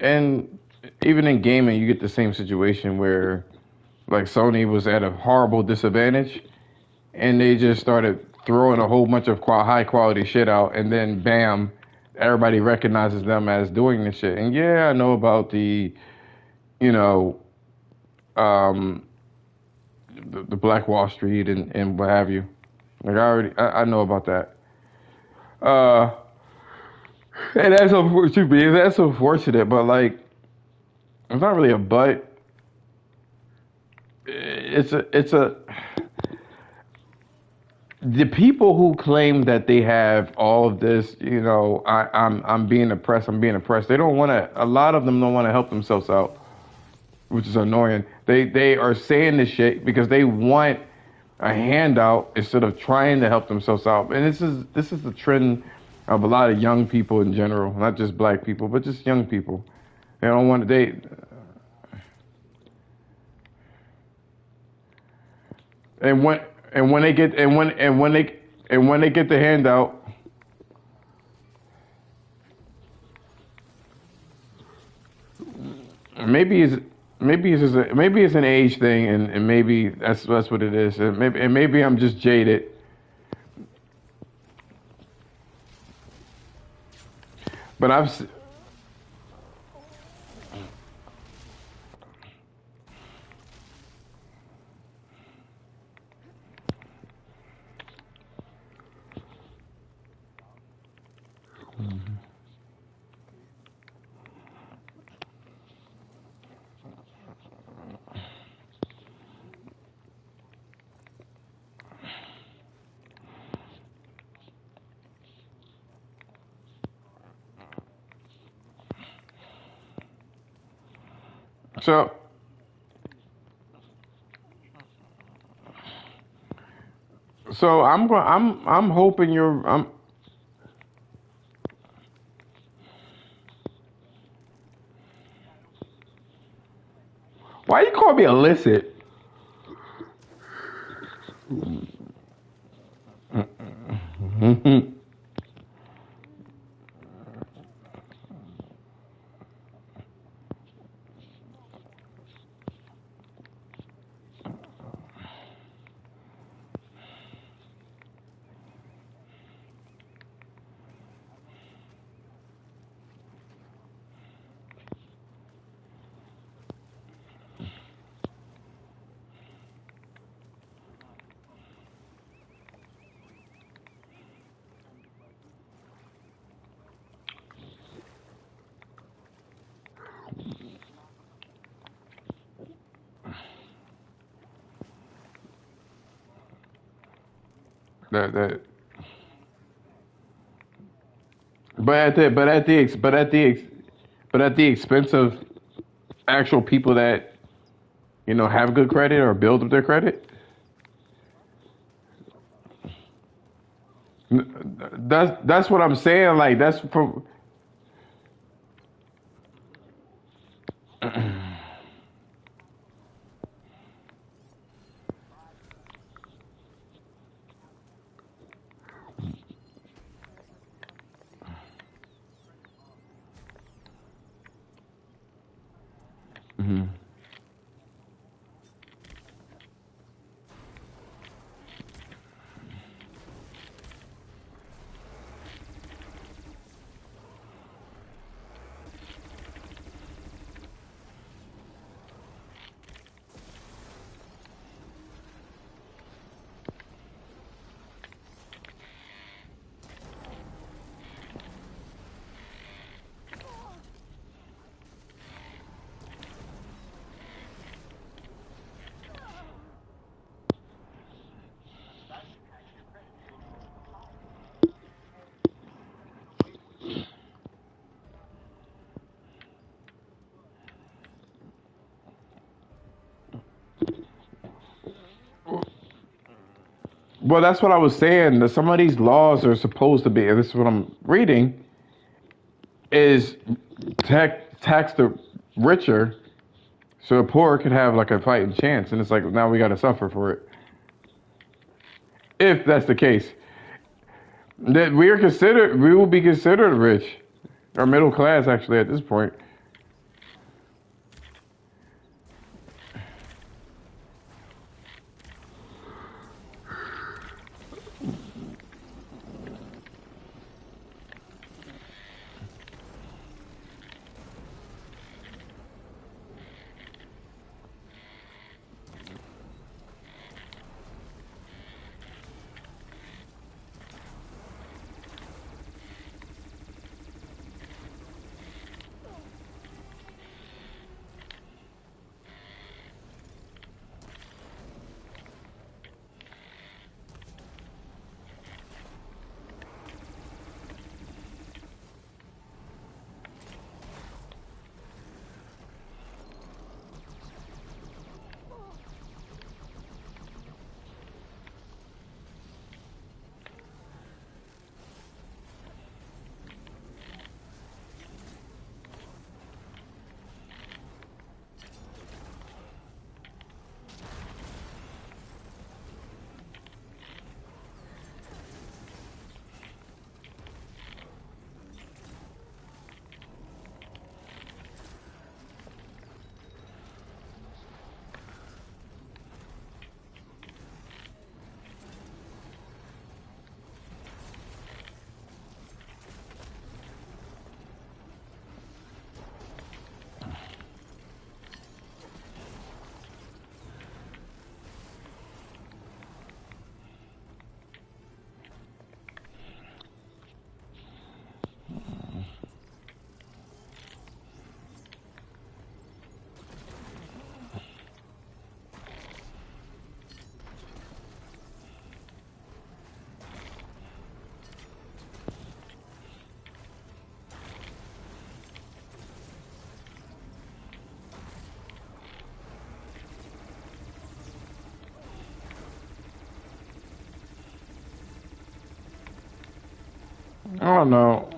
And even in gaming, you get the same situation where like Sony was at a horrible disadvantage, and they just started throwing a whole bunch of high quality shit out, and then bam, everybody recognizes them as doing this shit. And yeah, I know about you know, um, the Black Wall Street and what have you. Like I know about that. Uh, and that's unfortunate. That's unfortunate, but like, it's not really a but. It's a the people who claim that they have all of this, I'm being oppressed. I'm being oppressed. They don't want to. A lot of them don't want to help themselves out, which is annoying. They are saying this shit because they want a handout instead of trying to help themselves out. And this is the trend of a lot of young people in general, not just black people, but just young people. They don't want to. And when they get when they get the handout, maybe maybe it's an age thing, and maybe that's what it is. And maybe I'm just jaded. But so I'm hoping why you call me illicit? That but at the expense of actual people that have good credit or build up their credit. That's what I'm saying. Like that's from. Mhm. Well, that's what I was saying. That some of these laws are supposed to be, and this is what I'm reading, is tax the richer so the poor could have like a fighting chance. And it's like now we got to suffer for it. If that's the case, that we will be considered rich or middle class actually at this point. I don't know.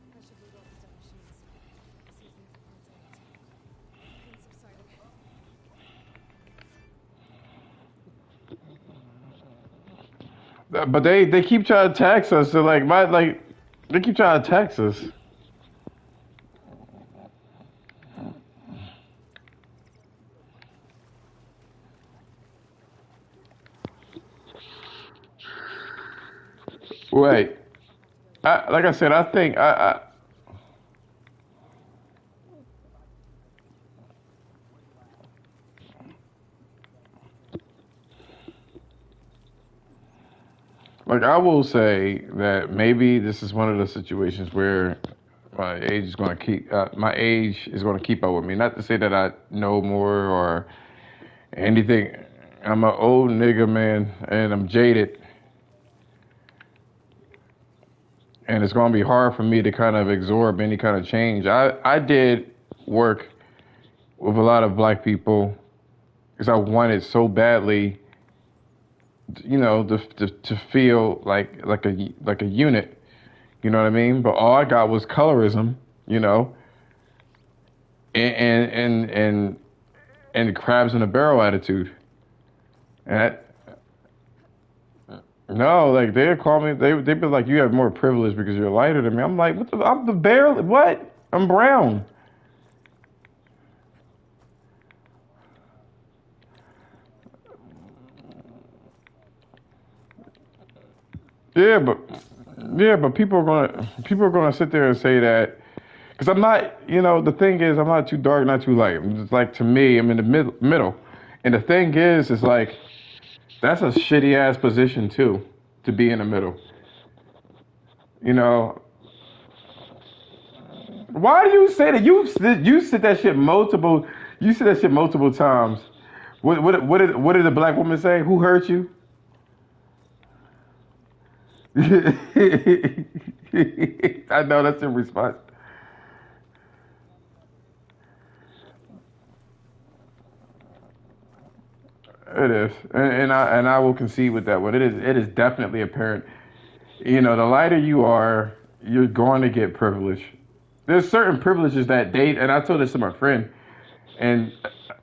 I should reload the dead machines. See if we can find something. Getting subsided. But they keep trying to tax us. So like they keep trying to tax us. Wait, like I said, I think I like I will say that maybe this is one of the situations where my age is going to keep up with me. Not to say that I know more or anything. I'm an old nigga, man, and I'm jaded, and it's going to be hard for me to kind of absorb any kind of change. I did work with a lot of black people because I wanted so badly, to feel like a unit. You know what I mean? But all I got was colorism, you know, and and and and crabs in a barrel attitude. And no, like they call me, they be like, you have more privilege because you're lighter than me. I'm like, I'm the barrel. What? I'm brown. Yeah, but people are gonna sit there and say that because I'm not. The thing is, I'm not too dark, not too light. I'm just like, to me, I'm in the middle. And the thing is like that's a shitty ass position too, to be in the middle. You know, why do you say that? You said that shit multiple. You said that shit multiple times. What did the black woman say? Who hurt you? I know that's your response. It is, and I will concede with that one. It is definitely apparent. The lighter you are, you're going to get privilege. There's certain privileges that date, and I told this to my friend, and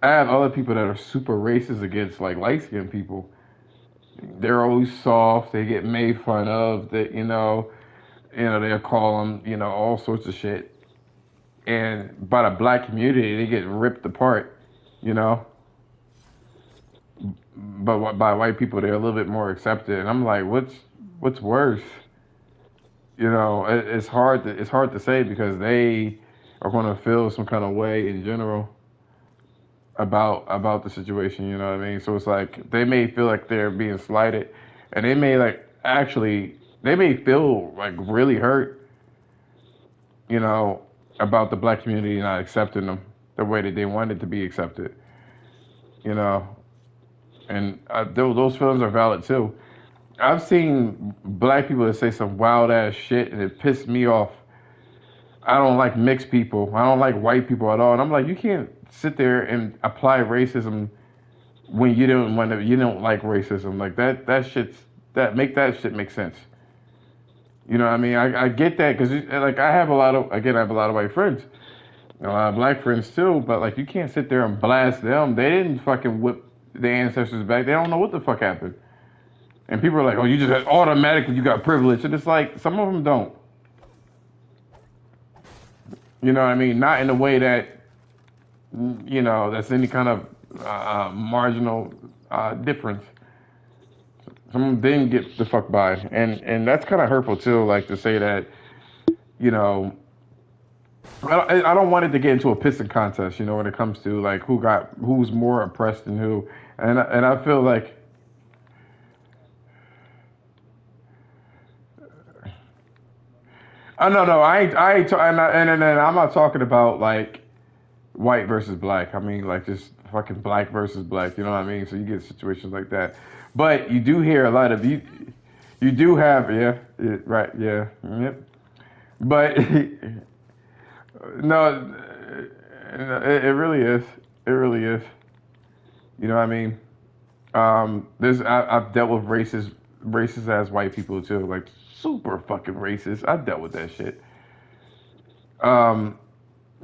I have other people that are super racist against like light skinned people. They're always soft. They get made fun of. That they'll call them all sorts of shit. And by the black community, they get ripped apart. You know, but by white people, they're a little bit more accepted. And I'm like, what's worse? It's hard to say because they are going to feel some kind of way in general about the situation. You know what I mean? So it's like they may feel like they're being slighted, and they may they may feel like really hurt. You know, about the black community not accepting them the way that they wanted to be accepted. You know, and those feelings are valid too. I've seen black people that say some wild ass shit, and it pissed me off. I don't like mixed people. I don't like white people at all. And I'm like, you can't sit there and apply racism when you don't like racism. Like that shit make sense. You know what I mean? I get that because like I have a lot of white friends, and a lot of black friends too. But like you can't sit there and blast them. They didn't fucking whip their ancestors back. They don't know what the fuck happened. And people are like, oh, you just automatically you got privilege, and it's like some of them don't. You know what I mean? Not in a way that that's any kind of marginal difference. Some of them didn't get the fuck by, and that's kind of hurtful too. Like to say that, you know, I don't want it to get into a pissing contest, you know, when it comes to like who's more oppressed than who, and I feel like no, I ain't and I'm not talking about like white versus black. I mean like just fucking black versus black. You know what I mean? So you get situations like that, but you do hear a lot of you do have right yep, but no, it really is. It really is. You know what I mean? I've dealt with racist as white people too, like super fucking racist. I've dealt with that shit. Um,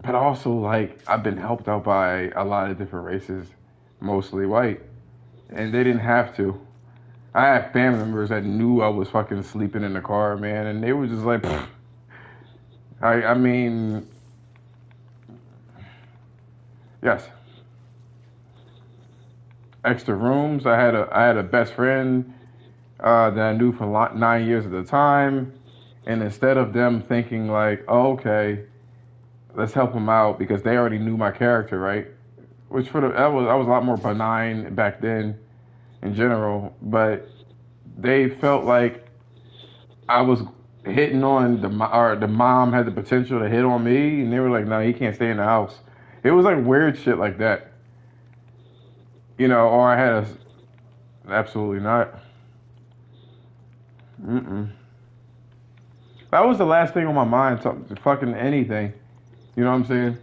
but also like I've been helped out by a lot of different races, mostly white, and they didn't have to. I had family members that knew I was fucking sleeping in the car, man, and they were just like, "Pfft." I mean, yes, extra rooms. I had a best friend that I knew for 9 years at the time, and instead of them thinking like, oh, okay, let's help them out because they already knew my character, right? Which for the I was a lot more benign back then in general, but they felt like I was hitting on or the mom had the potential to hit on me, and they were like, no, he can't stay in the house. It was like weird shit like that, you know. Or I had absolutely not. Mm-mm. That was the last thing on my mind. Fucking anything. You know what I'm saying?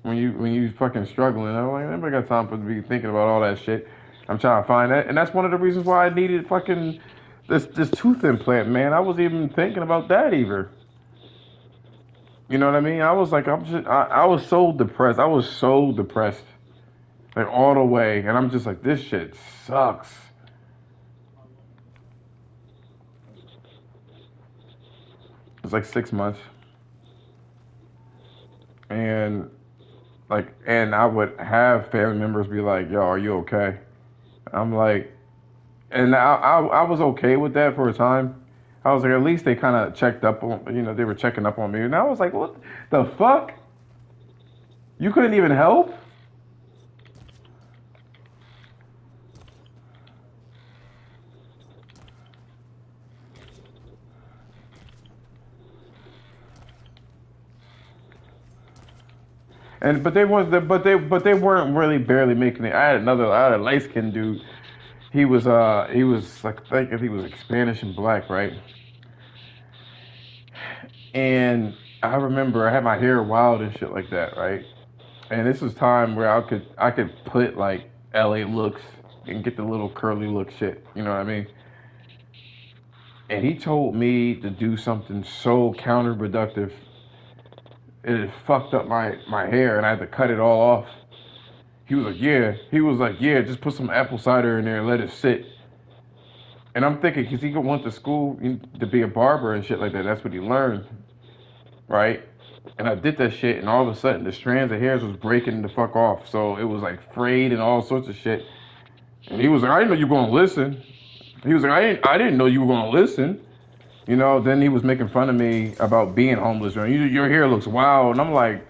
When you fucking struggling, I'm like, nobody got time for to be thinking about all that shit. I'm trying to find that, and that's one of the reasons why I needed fucking this tooth implant, man. I was even thinking about that either. You know what I mean? I was like, I was so depressed. I was so depressed, like all the way, and I'm just like, this shit sucks. It's like 6 months, and and I would have family members be like, "Yo, are you okay?" I'm like, and I was okay with that for a time. I was like, at least they kind of checked up on, they were checking up on me. And I was like, what the fuck? You couldn't even help? And but they weren't really barely making it. I had a light skinned dude. He was like I think he was like Spanish and black, right? And I remember I had my hair wild and shit like that, right? And this was time where I could put like LA looks and get the little curly look shit. You know what I mean? And he told me to do something so counterproductive. It had fucked up my hair, and I had to cut it all off. He was like, yeah. He was like, yeah, just put some apple cider in there and let it sit. And I'm thinking, because he went to school to be a barber and shit like that. That's what he learned, right? And I did that shit, and all of a sudden, the strands of hairs was breaking the fuck off. So it was like frayed and all sorts of shit. And he was like, I didn't know you were gonna listen. He was like, I didn't know you were gonna listen. You know. Then he was making fun of me about being homeless. Or your hair looks wild, and I'm like,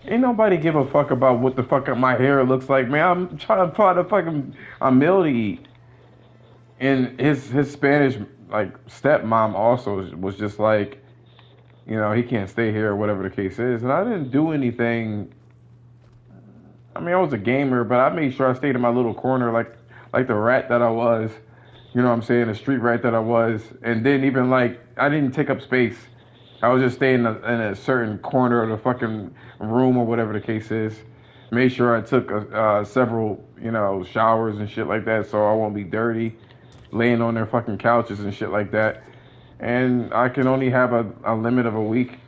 ain't nobody give a fuck about what the fuck my hair looks like, man. I'm trying to find a fucking a meal to eat. And his Spanish like stepmom also was just like, he can't stay here or whatever the case is. And I didn't do anything. I mean, I was a gamer, but I made sure I stayed in my little corner like the rat that I was. You know what I'm saying? The street rat that I was. And didn't even like, I didn't take up space. I was just staying in a certain corner of the fucking room or whatever the case is. Made sure I took several, showers and shit like that so I won't be dirty, laying on their fucking couches and shit like that. And I can only have a limit of a week.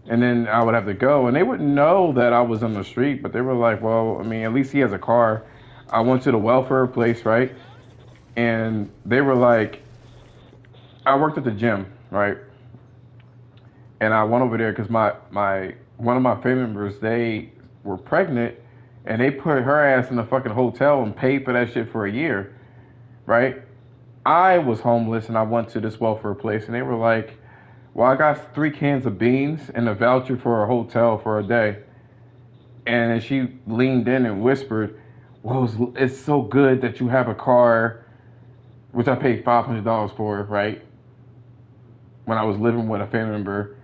And then I would have to go. And they wouldn't know that I was on the street, but they were like, well, I mean, at least he has a car. I went to the welfare place, right? And they were like, I worked at the gym, right? And I went over there because my one of my family members, they were pregnant, and they put her ass in a fucking hotel and paid for that shit for a year, right? I was homeless and I went to this welfare place, and they were like, Well, I got 3 cans of beans and a voucher for a hotel for a day. And then she leaned in and whispered, well, it's so good that you have a car, which I paid $500 for, right? When I was living with a family member.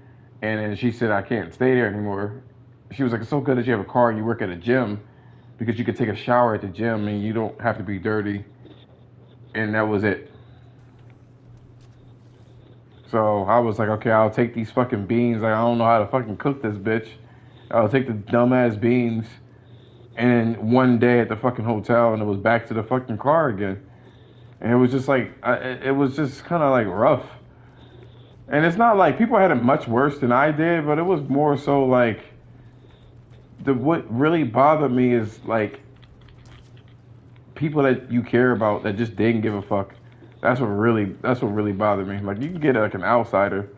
And then she said, I can't stay there anymore. She was like, it's so good that you have a car and you work at a gym because you could take a shower at the gym and you don't have to be dirty. And that was it. So I was like, okay, I'll take these fucking beans. Like, I don't know how to fucking cook this bitch. I'll take the dumbass beans. And one day at the fucking hotel, and it was back to the fucking car again. And it was just like, it was just kind of like rough. And it's not like people had it much worse than I did, but it was more so like, what really bothered me is like people that you care about that just didn't give a fuck. That's what really bothered me. Like, you can get like an outsider,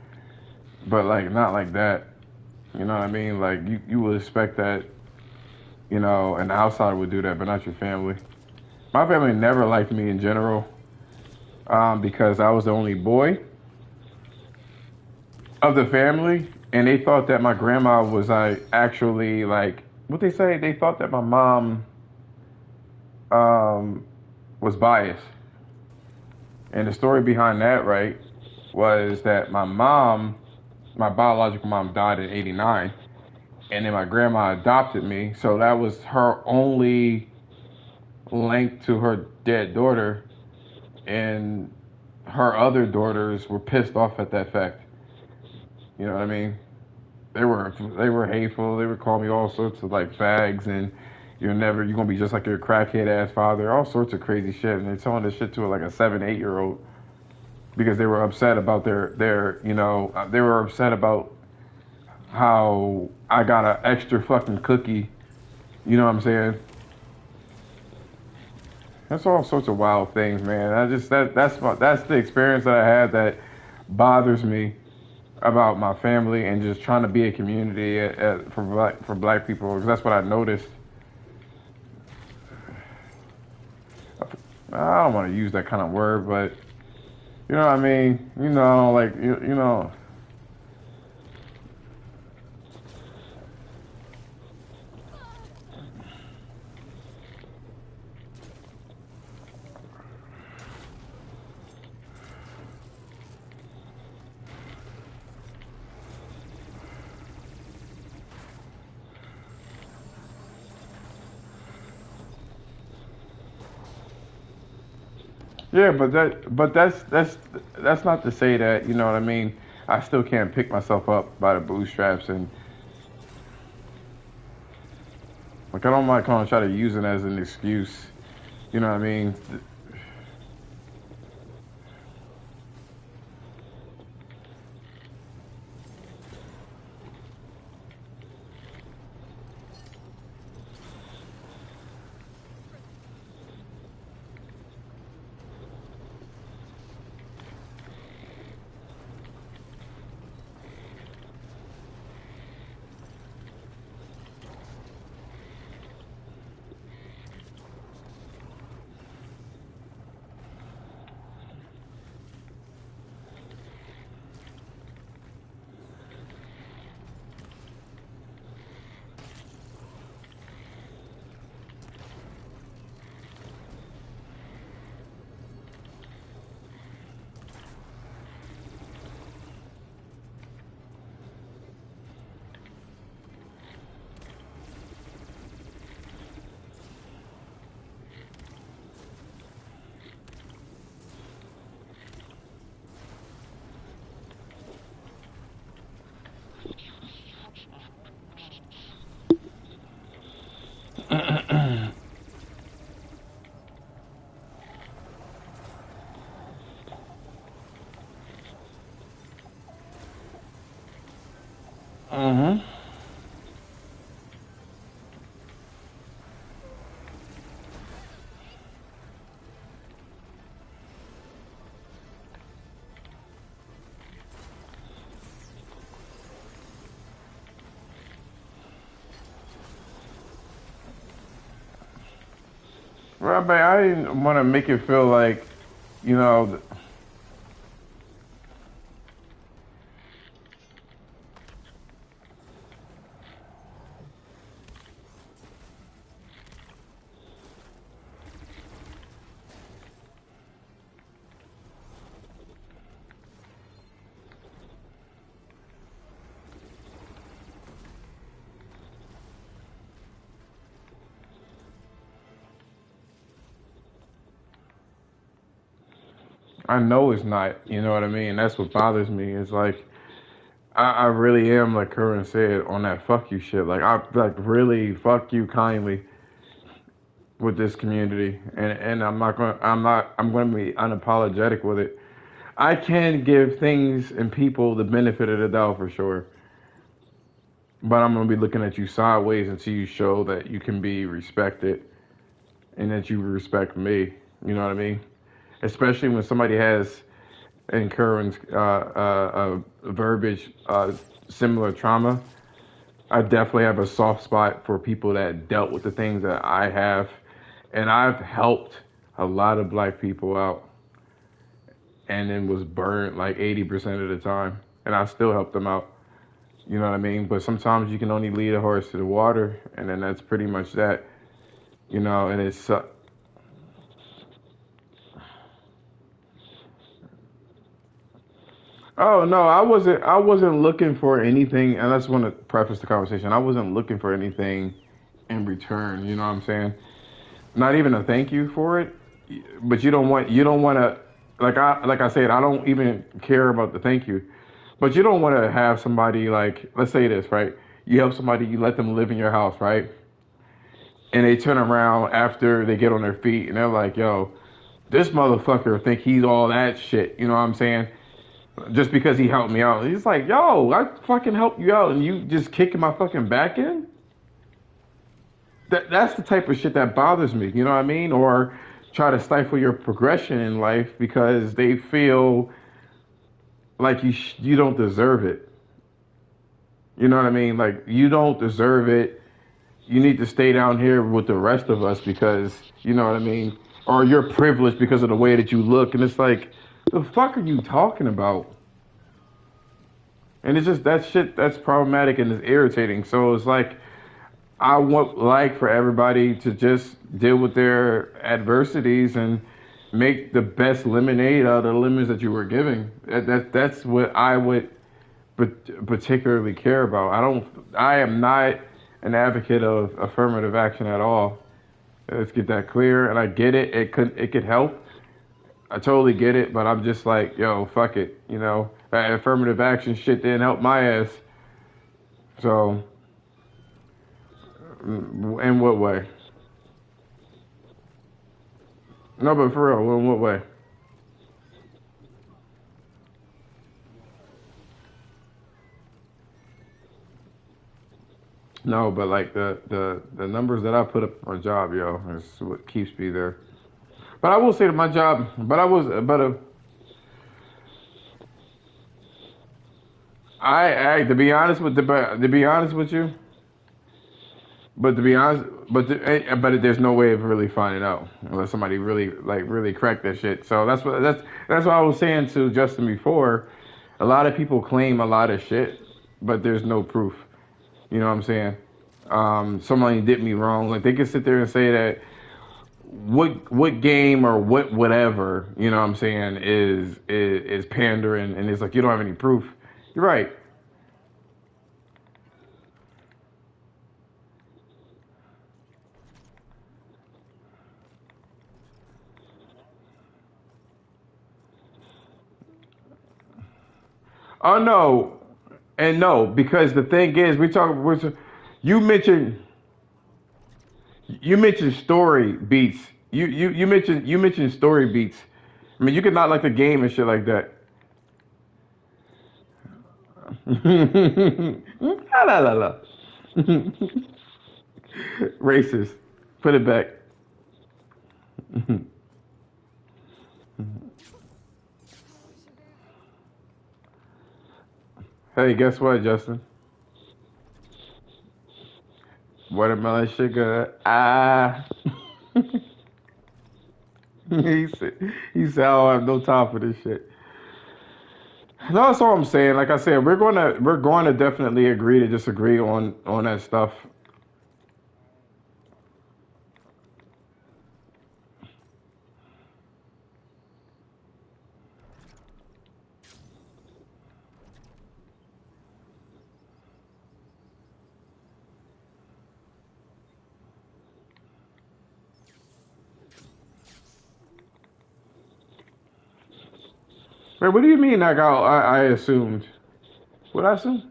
but like not like that. You know what I mean? Like, you would expect that, you know, an outsider would do that, but not your family. My family never liked me in general, because I was the only boy of the family, and they thought that my grandma was actually like what they say. They thought that my mom was biased, and the story behind that, right, was that my biological mom, died in '89, and then my grandma adopted me, so that was her only link to her dead daughter, and her other daughters were pissed off at that fact. You know what I mean? They were hateful. They would call me all sorts of like fags, and you're gonna be just like your crackhead ass father, all sorts of crazy shit. And they're telling this shit to like a 7, 8 year old because they were upset about their they were upset about how I got an extra fucking cookie. You know what I'm saying? That's all sorts of wild things, man. That's the experience that I had that bothers me about my family and just trying to be a community for black people, because that's what I noticed. I don't want to use that kind of word, but you know what I mean. You know, like you know. Yeah, that's not to say that, you know what I mean. I still can't pick myself up by the bootstraps, and like I don't mind kind of try to use it as an excuse. You know what I mean? Mm-hmm. Well, but I didn't want to make it feel like, you know, I know it's not. You know what I mean? That's what bothers me. It's like I really am like Curran said on that fuck you shit. Like I like really fuck you kindly with this community, and I'm going to be unapologetic with it. I can give things and people the benefit of the doubt for sure, but I'm going to be looking at you sideways until you show that you can be respected and that you respect me. You know what I mean? Especially when somebody has in Curran's verbiage similar trauma. I definitely have a soft spot for people that dealt with the things that I have, and I've helped a lot of black people out, and then was burned like 80% of the time, and I still help them out. You know what I mean? But sometimes you can only lead a horse to the water, and then that's pretty much that. You know, and it's oh no, I wasn't looking for anything, and I just want to preface the conversation. I wasn't looking for anything in return. You know what I'm saying? Not even a thank you for it, but you don't want to like I said, I don't even care about the thank you, but you don't want to have somebody like, let's say this, right? You help somebody, you let them live in your house, right? And they turn around after they get on their feet and they're like, yo, this motherfucker think he's all that shit. You know what I'm saying? Just because he helped me out. He's like, yo, I fucking helped you out and you just kicking my fucking back in? That's the type of shit that bothers me. You know what I mean? Or try to stifle your progression in life because they feel like you don't deserve it. You know what I mean? Like you don't deserve it. You need to stay down here with the rest of us because you know what I mean? Or you're privileged because of the way that you look and it's like the fuck are you talking about? And it's just that shit that's problematic and is irritating. So it's like I want like for everybody to just deal with their adversities and make the best lemonade out of the lemons that you were giving. That's what I would particularly care about. I am not an advocate of affirmative action at all. Let's get that clear. And I get it. It could help. I totally get it. But I'm just like, yo, fuck it. You know, that affirmative action shit didn't help my ass. So, in what way? No, but for real, in what way? No, but like the numbers that I put up on my job, yo, is what keeps me there. But I will say that my job, to be honest with to be honest with you, but to be honest, but there's no way of really finding out unless somebody really cracked that shit. So that's what I was saying to Justin before. A lot of people claim a lot of shit, but there's no proof. You know what I'm saying? Somebody did me wrong. Like they can sit there and say that what game or whatever, you know what I'm saying, is pandering and it's like you don't have any proof. You're right. Oh no. And no, because the thing is you mentioned you mentioned story beats. You mentioned story beats. I mean you could not like the game and shit like that. La la la la. Racist. Put it back. Hey, guess what, Justin? Watermelon sugar. Ah. He said, I don't have no time for this shit. No, that's all I'm saying. Like I said, we're going to definitely agree to disagree on that stuff. Wait, what do you mean? Like I assumed. What I assume?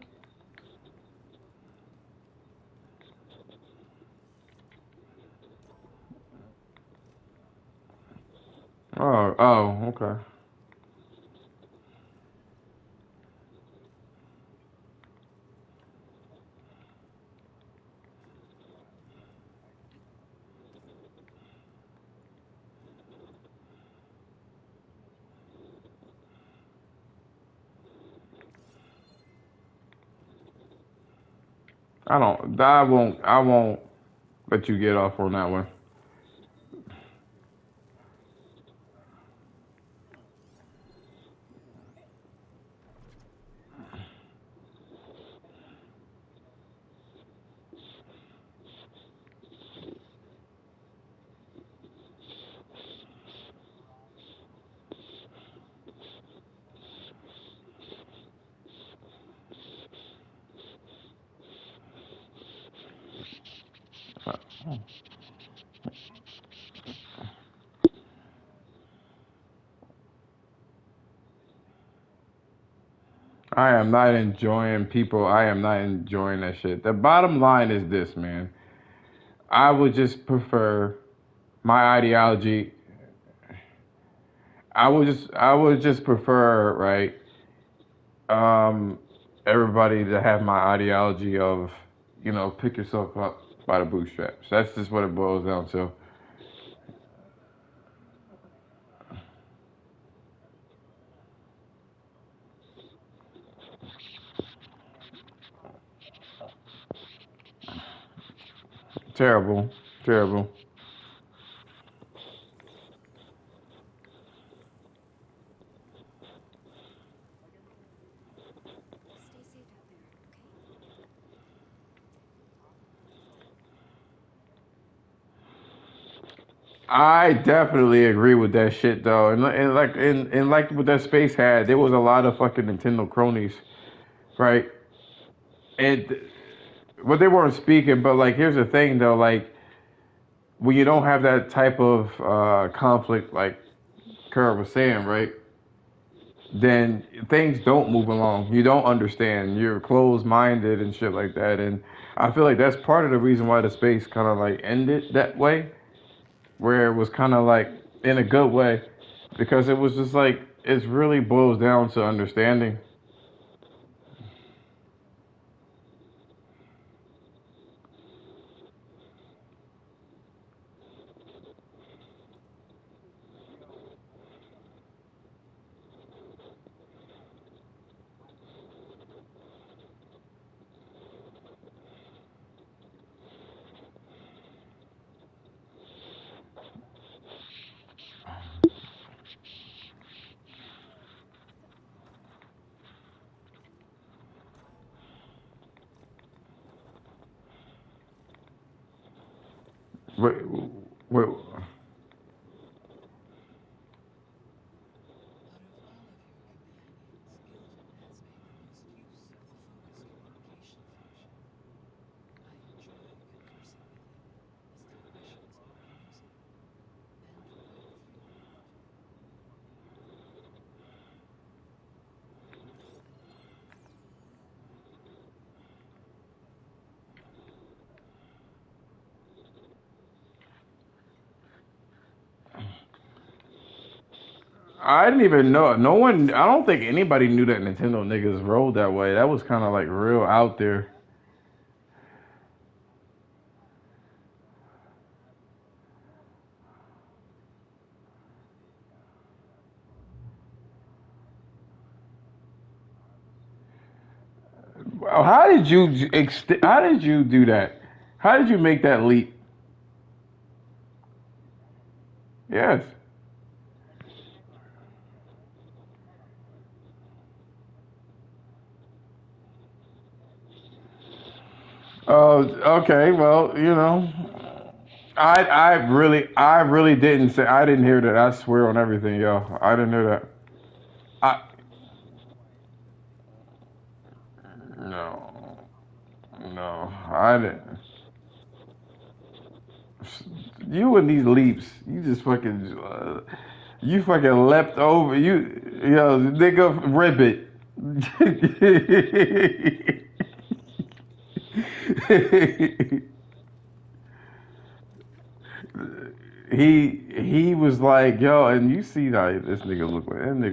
Oh, okay. I don't. I won't. I won't let you get off on that one. I am not enjoying people. I am not enjoying that shit. The bottom line is this, man. I would just prefer my ideology. I would just prefer, right? Um, everybody to have my ideology of, pick yourself up by the bootstraps. That's just what it boils down to. Terrible, terrible. Stay safe out there, okay? I definitely agree with that shit though, and like what that space had, there was a lot of fucking Nintendo cronies, right? And but they weren't speaking. But like, here's the thing though, like when you don't have that type of conflict, like Kurt was saying, right? Then things don't move along. You don't understand. You're closed minded and shit like that. And I feel like that's part of the reason why the space kind of like ended that way, where it was kind of like in a good way, because it was just like it really boils down to understanding. Wait, wait, I didn't even know. No one. I don't think anybody knew that Nintendo niggas rolled that way. That was kind of like real out there. How did you How did you do that? How did you make that leap? Yes. Oh, okay. Well, I really didn't say. I didn't hear that. I swear on everything, yo. I didn't hear that. I no, no. I didn't. You and these leaps, you just fucking. You fucking leapt over. Yo, nigga, ribbit. he was like, yo, and you see how this nigga look like that nigga.